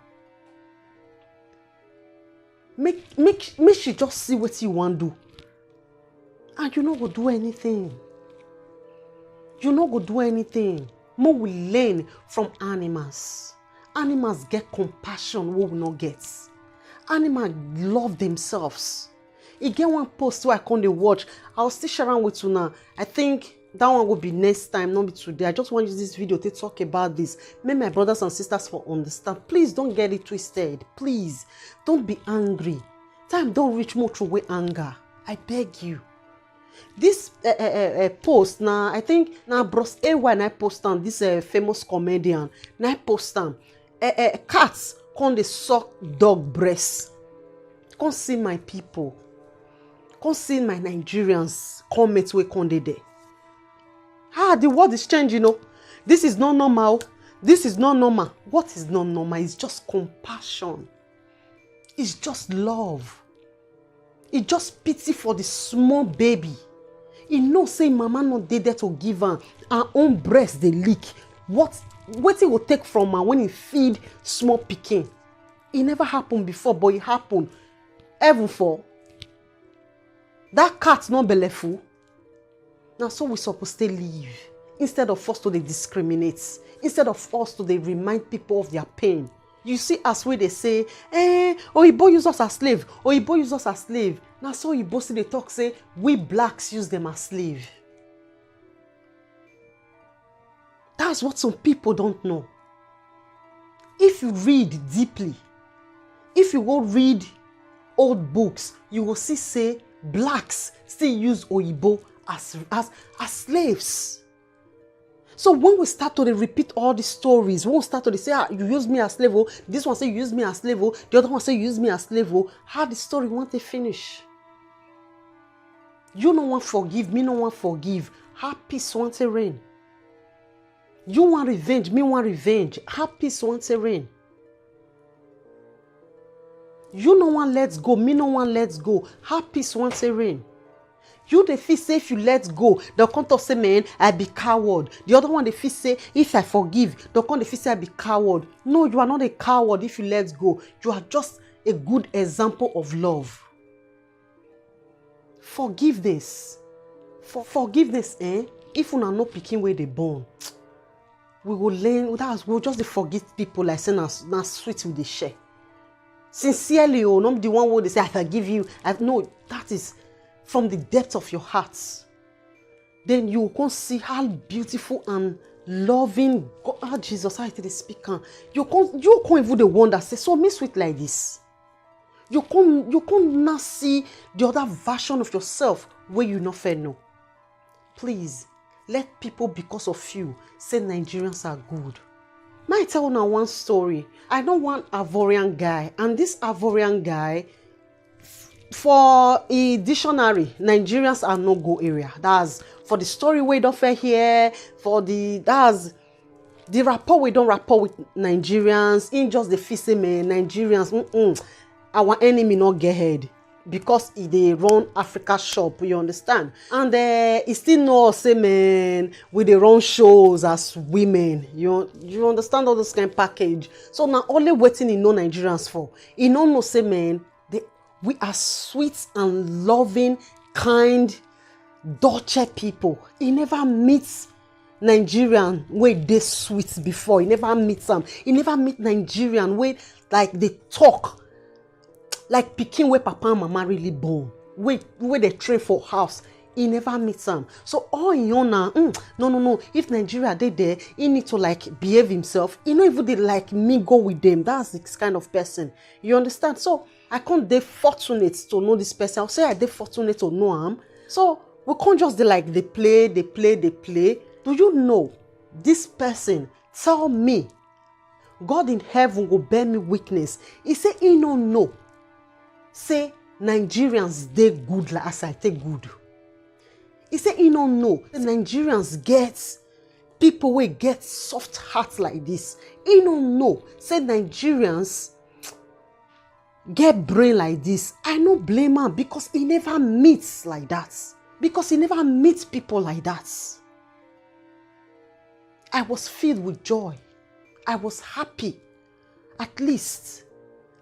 Make she just see what you want to do. And you no go do anything. You no go do anything. More we learn from animals. Animals get compassion what we not get. Animals love themselves. You get one post where I can't watch. I'll still share around with you now. I think that one will be next time, not be today. I just want to use this video to talk about this. Make my brothers and sisters for understand. Please don't get it twisted. Please don't be angry. Time don't reach more through anger. I beg you. This post now, I think now Bros A1 I post on this famous comedian. Now I post on cats come they suck dog breasts. Come see my people. Come see my Nigerians comment we come there. The world is changing, you know. This is not normal. This is not normal. What is not normal? It's just compassion. It's just love. It's just pity for the small baby. He knows say mama not there to give her own breast they leak. What it will take from her when he feed small pikin? It never happened before, but it happened. Ever for that cat not belleful. Now so we supposed to live instead of us to discriminate, instead of us to remind people of their pain. You see, as we they say, Oyibo use us as slave. Oyibo use us as slave. Now so Oyibo see they talk say we blacks use them as slave. That's what some people don't know. If you read deeply, if you go read old books, you will see say blacks still use Oyibo as slaves. So when we start to repeat all these stories, when we start to say, you use me as slave, this one say you use me as slave, the other one say you use me as slave, how the story want to finish? You no want forgive, me no want forgive. How peace want to reign? You want revenge, me want revenge. How peace want to reign? You no want let's go, me no want let's go. How peace want to reign? You the feel say if you let go, they'll come to say, man, I be coward. The other one the feel say, if I forgive, they'll come the feel say I be coward. No, you are not a coward if you let go. You are just a good example of love. Forgiveness. Forgiveness, if we are not picking where they born, we will learn. We'll just forgive people like saying now sweet with the share. Sincerely, not the one where they say I forgive you. No, that is from the depth of your heart, then you can see how beautiful and loving God, Jesus, how it is speaking. You can't even the one that says, so me sweet like this. You can't now see the other version of yourself where you not fair know. Please, let people because of you say Nigerians are good. May I tell you now one story? I know one Ivorian guy, and this Ivorian guy, for a dictionary, Nigerians are no go area. That's for the story we don't fair here, that's the rapport we don't rapport with Nigerians, in just the fishermen, Nigerians, our enemy not get head. Because they run Africa shop, you understand? And he still know say man with the run shows as women. You understand all this kind of package. So now only waiting he know Nigerians for. He don't know say man, we are sweet and loving, kind, Dutch people. He never meets Nigerian where they sweet before. He never meets them. He never meet Nigerian where like they talk. Like pikin where papa and mama really born, where they train for house, he never meets them. So all in your now, no. If Nigeria they there, he need to like behave himself. He not even they like me go with them. That's this kind of person. You understand? So I can't they fortunate to know this person. I'll say I they fortunate to know him. So we can't just they play. Do you know this person tell me God in heaven will bear me witness? He say he no know. Say Nigerians they good like as I take good. He say he don't know. Nigerians get people will get soft hearts like this. He don't know. Say Nigerians get brain like this. I no blame him because he never meets like that. Because he never meets people like that. I was filled with joy. I was happy. At least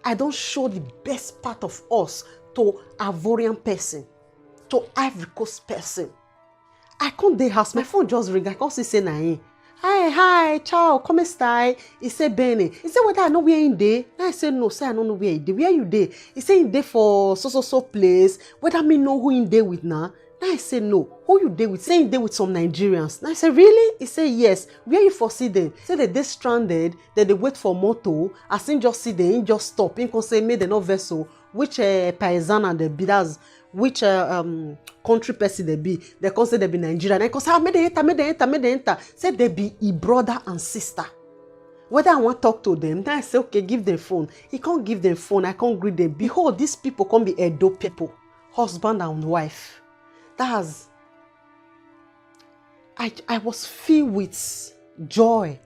I don't show the best part of us to Ivorian person, to Ivory Coast person. I come the house, my phone just ring. I can't say na. Hi, ciao, come stai? He say bene. He say whether I know where in there. I say no, say I don't know where in there. Where you there? He say in there for so place. Whether me know who in there with now. I say no. Who you there with? Say in there with some Nigerians. I say really? He say yes. Where you for see them? Say they stranded. Then they wait for moto. As in just see them, just stop. In can say made no vessel. Which paisana they be? That's which country person they be? They can say they be Nigerian. I can say made they enter. Say they be a brother and sister. Whether I want to talk to them, then I say okay, give them phone. He can't give them phone. I can't greet them. Behold, these people can be Edo people, husband and wife. That's I was filled with joy.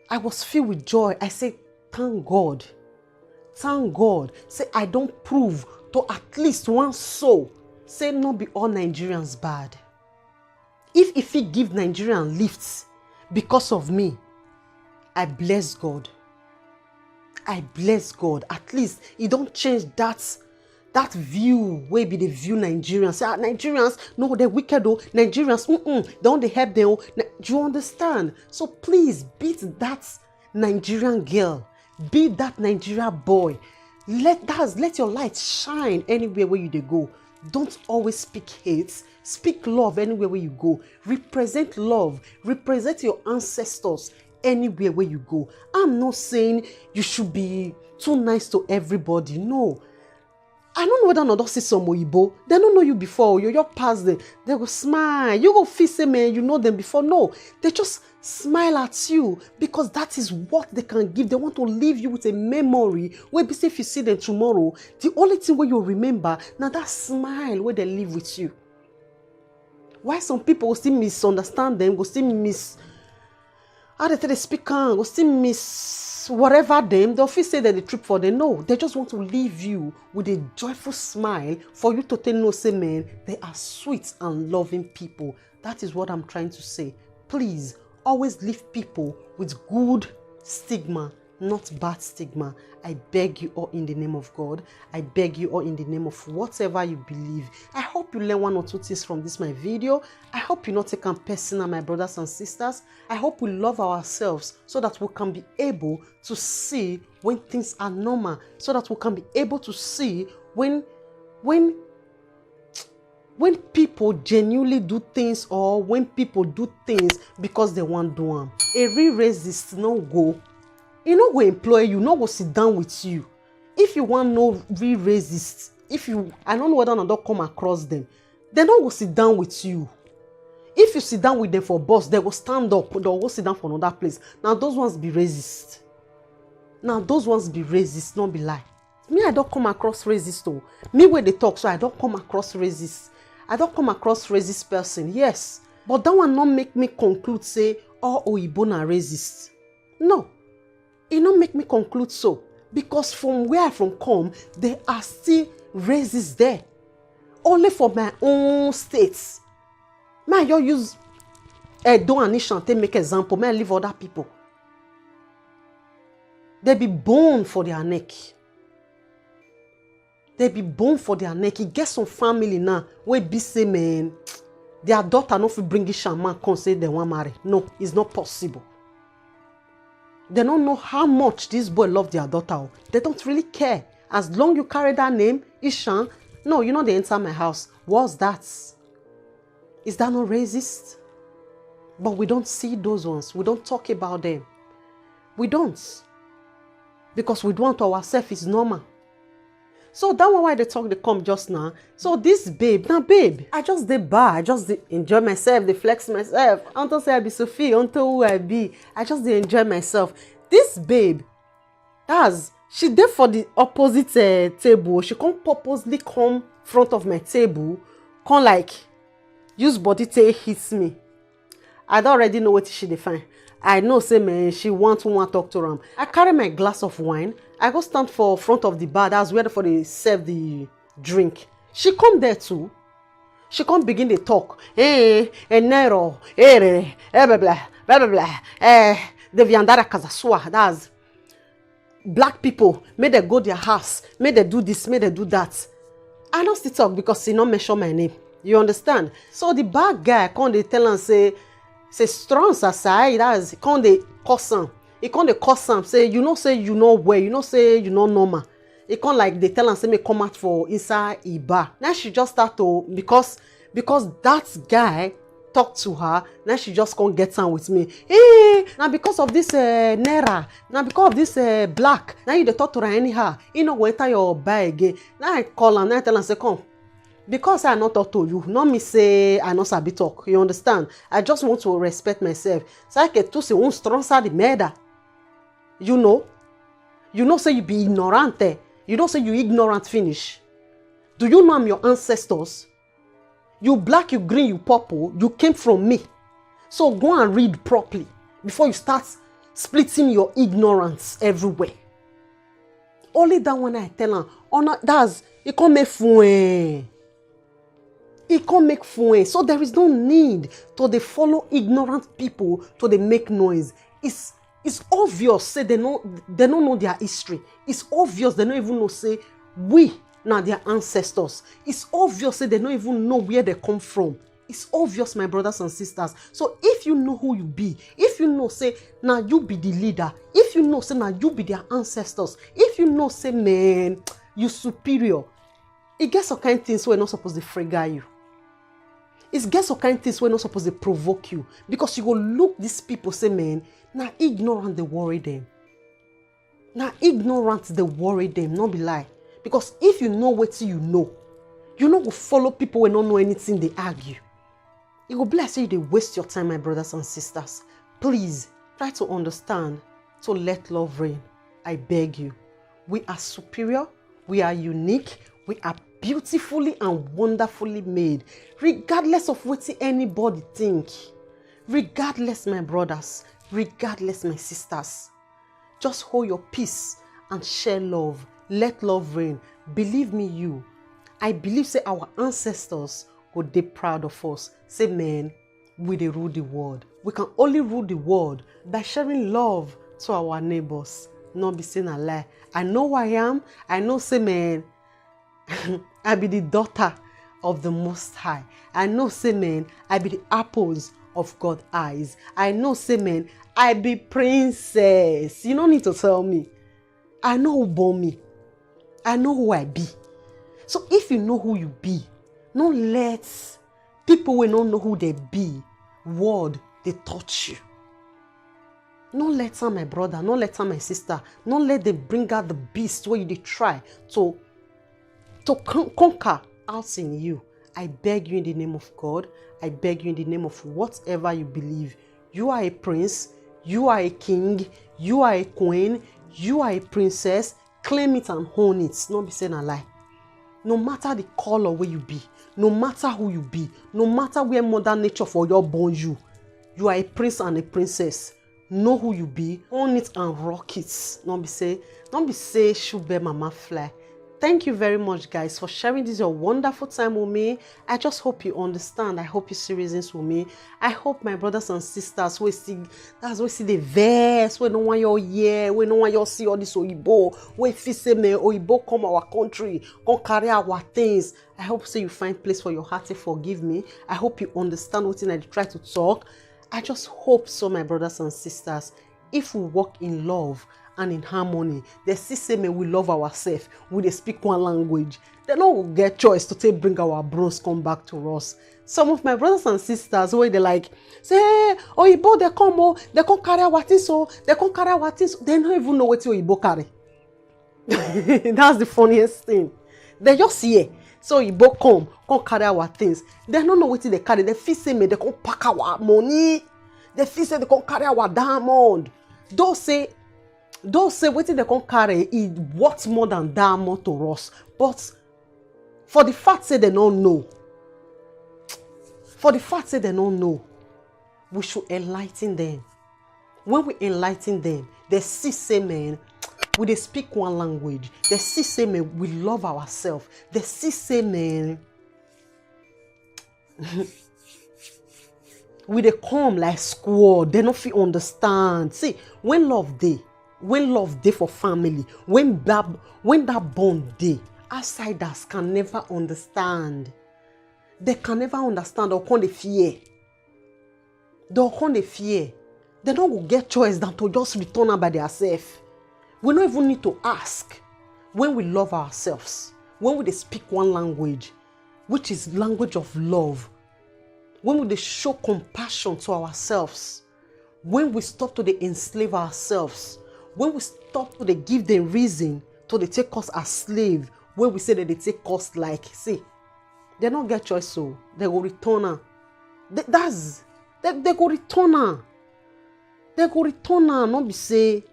I was filled with joy. I say, thank God. Thank God. Say, I don't prove to at least one soul. Say, not be all Nigerians bad. If he give Nigerian lifts because of me, I bless God. I bless God. At least he don't change that view wey be the view Nigerians. Say, Nigerians, no, they're wicked though. Nigerians, don't they help them? Do you understand? So please beat that Nigerian girl. Beat that Nigerian boy. Let your light shine anywhere where you go. Don't always speak hate. Speak love anywhere where you go. Represent love. Represent your ancestors anywhere where you go. I'm not saying you should be too nice to everybody. No. I don't know whether or not see some Oyibo. They don't know you before. You just pass them. They go smile. You go feel say man, you know them before. No, they just smile at you because that is what they can give. They want to leave you with a memory where be say if you see them tomorrow, the only thing where you remember now that smile where they live with you. Why some people will still misunderstand them, go still how they speak, go still whatever them, they'll feel say that they trip for them. No, they just want to leave you with a joyful smile for you to tell no say man, they are sweet and loving people. That is what I'm trying to say. Please always leave people with good stigma, not bad stigma. I beg you all in the name of God. I beg you all in the name of whatever you believe. I hope you learn one or two things from this my video. I hope you not take them personal, my brothers and sisters. I hope we love ourselves so that we can be able to see when things are normal, so that we can be able to see when when people genuinely do things or when people do things because they want to do them, a real racist no go. He no go employ you, no go sit down with you. If you want no real racist, I don't know whether or not come across them, they don't go sit down with you. If you sit down with them for boss, they will stand up, they will go sit down for another place. Now those ones be racist. Not be lie. Me, I don't come across racist though. Me where they talk, so I don't come across racist. I don't come across racist person, yes. But that one not make me conclude say, oh, Oyibo na racist. No. It not make me conclude so. Because from where I from come, there are still racists there. Only for my own states. May I use Edo and Ishan to make example. May I leave other people. They be born for their neck. They be born for their neck. You get some family now where be say, man, their daughter not fit bring shaman come say they want marry. No, it's not possible. They don't know how much this boy love their daughter. They don't really care. As long you carry that name, Ishan, no, you know they enter my house. What's that? Is that not racist? But we don't see those ones. We don't talk about them. We don't. Because we want ourselves is normal. So that one why they talk, they come just now. So this babe, I just dey bar, I just dey enjoy myself, they flex myself. Until say I be Sophie, until who I be, I just dey enjoy myself. This babe, she dey for the opposite table. She come purposely come front of my table, come like use body to hit me. I don't already know what she define. I know say man, she want to talk to him. I carry my glass of wine. I go stand for front of the bar. That's where for they serve the drink. She come there too. She come begin to talk. Nero, blah blah blah blah. The viandara kazasua. That's black people. May they go their house. May they do this. May they do that. I don't still talk because he not mention my name. You understand? So the bad guy come they tell and say strong aside. That's come they cuss him. He come dey curse am say you know where, you know say you know normal. He come like they tell am say me come out for inside e bar. Now she just start to because that guy talk to her. Now she just come get am with me. Hey, now because of this naira, now because of this black, now you dey talk to her anyhow. You no go enter your bar again. Now I call am, now I tell am say come. Because I not talk to you, not me say I not sabi talk. You understand? I just want to respect myself. So I can to say one strong side the murder. You know say you be ignorant. You don't say you ignorant finish. Do you know I'm your ancestors? You black, you green, you purple, you came from me. So go and read properly before you start splitting your ignorance everywhere. Only that one I tell her, that's it can't make fun. It can't make fun. So there is no need to they follow ignorant people to they make noise. It's obvious say they don't know their history. It's obvious they don't even know say we now their ancestors. It's obvious say they don't even know where they come from. It's obvious, my brothers and sisters. So if you know who you be, if you know say now you be the leader, if you know say now you be their ancestors, if you know say man you superior, it gets some kind of things we're not supposed to frigate you. It gets some kind of things we're not supposed to provoke you. Because you go look these people say, man, now ignorant they worry them. Now ignorant they worry them, not be lie. Because if you know what you know go follow people who don't know anything, they argue. It will bless you, they waste your time, my brothers and sisters. Please, try to understand, to let love reign. I beg you. We are superior, we are unique, we are beautifully and wonderfully made, regardless of what anybody think. Regardless, my brothers, regardless, my sisters. Just hold your peace and share love. Let love reign. Believe me, I believe say our ancestors would be proud of us. Say, man, we dey rule the world. We can only rule the world by sharing love to our neighbors. Not be saying a lie. I know who I am. I know, say, man, I be the daughter of the Most High. I know, say, man, I be the apples of God's eyes. I know, say, man, I be princess. You don't need to tell me. I know who born me. I know who I be. So if you know who you be, No let people wey no know who they be, word, they touch you. No let am, my brother, no let am, my sister, no let them bring out the beast where you dey try to conquer out in you. I beg you in the name of God, I beg you in the name of whatever you believe. You are a prince, you are a king, you are a queen, you are a princess. Claim it and own it. Not be saying a lie. No matter the color where you be, no matter who you be, no matter where Mother Nature for your born you are a prince and a princess. Know who you be, own it and rock it. Don't be say should bear mama fly. Thank you very much, guys, for sharing this your wonderful time with me. I just hope you understand. I hope you see reasons with me. I hope my brothers and sisters we see the verse, we don't want your year, we don't want your see all this Oyibo, we feel say me Oyibo come our country, come carry our things. I hope so you find place for your heart to forgive me. I hope you understand what I try to talk. I just hope so, my brothers and sisters, if we walk in love and in harmony, they see say me we love ourselves, we dey speak one language, they no will get choice to take bring our bros come back to us. Some of my brothers and sisters where they like say, hey, Oyibo they come carry our things, so they come carry our things. They don't even know what Oyibo carry. That's the funniest thing. They just here. So Oyibo come carry our things. They don't know what they carry. They feel say me they come pack our money. They feel say they come carry our diamond. Those say what they come carry is worth more than diamond to us. But for the fact say they don't know. We should enlighten them. When we enlighten them, they see say man, we dey speak one language. They see say man, we love ourselves. They see say man, we dey come like squad. They no fit understand. See, when love dey for family, when that bond dey, outsiders can never understand. They can never understand or come dey fear. They'll come dey fear. They don't go get choice than to just return am by themselves. We don't even need to ask. When we love ourselves, when we dey speak one language, which is language of love, when we dey show compassion to ourselves, when we stop to dey enslave ourselves, when we stop to dey give them reason to dey take us as slave, when we say that they take us like, see, they don't get choice, so they go return am. They go return am. They go return am. Not be say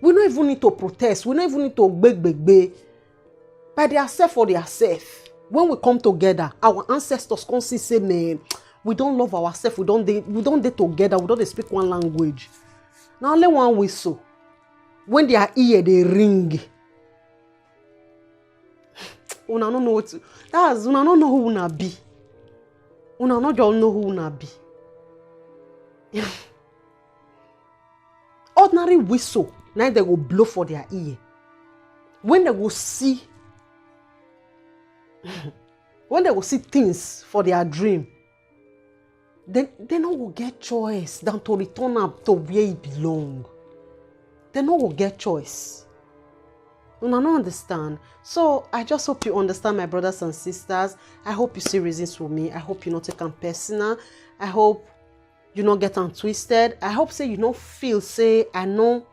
we don't even need to protest. We don't even need to beg by themselves for themselves. When we come together, our ancestors come see say, man, we don't love ourselves. We don't dey together. We don't speak one language. Now only one whistle. When their ear they ring, una no know what to. That's una no know who una be. Una no just know who una be. Ordinary whistle, now they go blow for their ear. When they go see things for their dream, they no go get choice than to return up to where it belong. They no go get choice. Una no understand. So I just hope you understand, my brothers and sisters. I hope you see reasons for me. I hope you not take them personal. I hope you not get them twisted. I hope say you don't feel say I know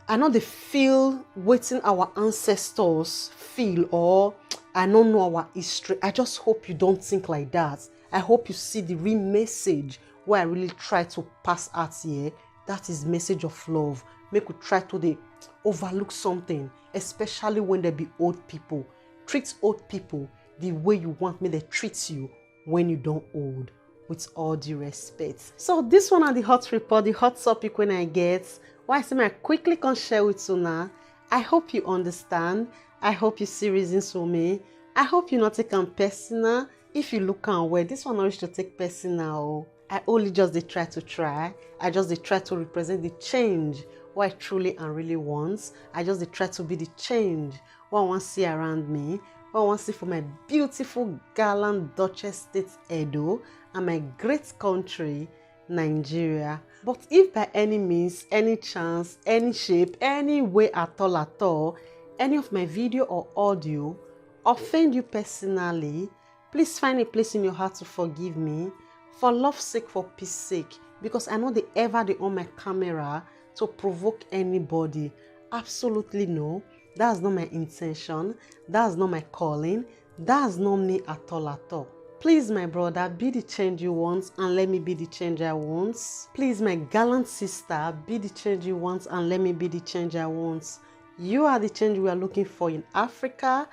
they feel waiting our ancestors feel, or I don't know our history. I just hope you don't think like that. I hope you see the real message where I really try to pass out here. That is message of love. Make we try to overlook something, especially when they be old people. Treat old people the way you want me they treat you when you don't old, with all due respect. So this one are the hot report, the hot topic when I get. Why I say I quickly can share with you now. I hope you understand. I hope you see reasons for me. I hope you not take them personal. If you look and well, this one I wish to take personal. I only just try. I just try to represent the change what I truly and really want. I just try to be the change what I want to see around me. What I want to see for my beautiful gallant Duchess State Edo and my great country Nigeria. But if by any means, any chance, any shape, any way at all, any of my video or audio offend you personally, please find a place in your heart to forgive me. For love's sake, for peace sake, because I know they on my camera to provoke anybody. Absolutely no. That's not my intention. That's not my calling. That's not me at all at all. Please, my brother, be the change you want and let me be the change I want. Please, my gallant sister, be the change you want and let me be the change I want. You are the change we are looking for in Africa.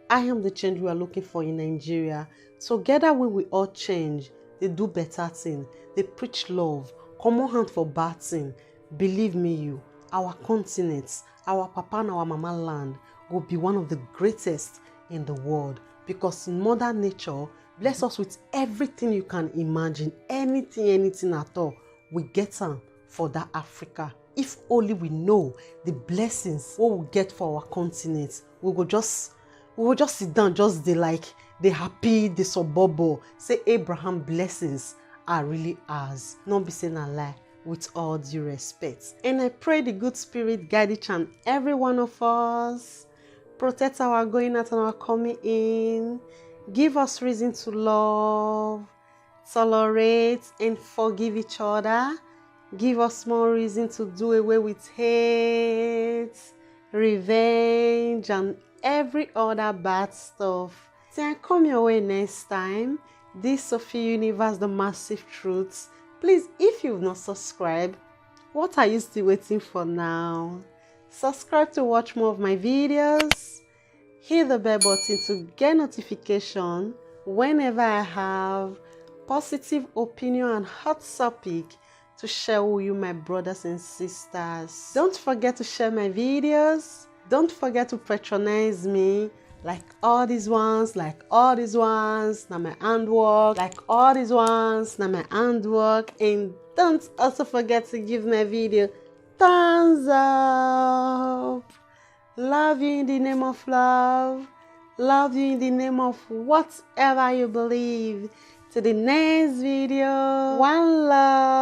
I am the change we are looking for in Nigeria. Together when we all change, they do better thing. They preach love. Come on hand for bad thing. Believe me you, our continent, our papa and our mama land will be one of the greatest in the world, because Mother Nature bless us with everything you can imagine. Anything at all. We get them for that Africa. If only we know the blessings what we get for our continent, we will just sit down, just they happy, the suburb, say Abraham blessings are really ours. Not be saying a lie, with all due respect. And I pray the good spirit guide each and every one of us. Protect our going out and our coming in. Give us reason to love, tolerate, and forgive each other. Give us more reason to do away with hate, revenge, and every other bad stuff. Till I come your way next time, this Sophie Universe, the massive truths. Please, if you've not subscribed, what are you still waiting for now? Subscribe to watch more of my videos. Hit the bell button to get notification whenever I have positive opinion and hot topic to share with you, my brothers and sisters. Don't forget to share my videos. Don't forget to patronize me. Like all these ones, now my handwork. Like all these ones, now my handwork. And don't also forget to give my video thumbs up. Love you in the name of love. Love you in the name of whatever you believe. To the next video. One love.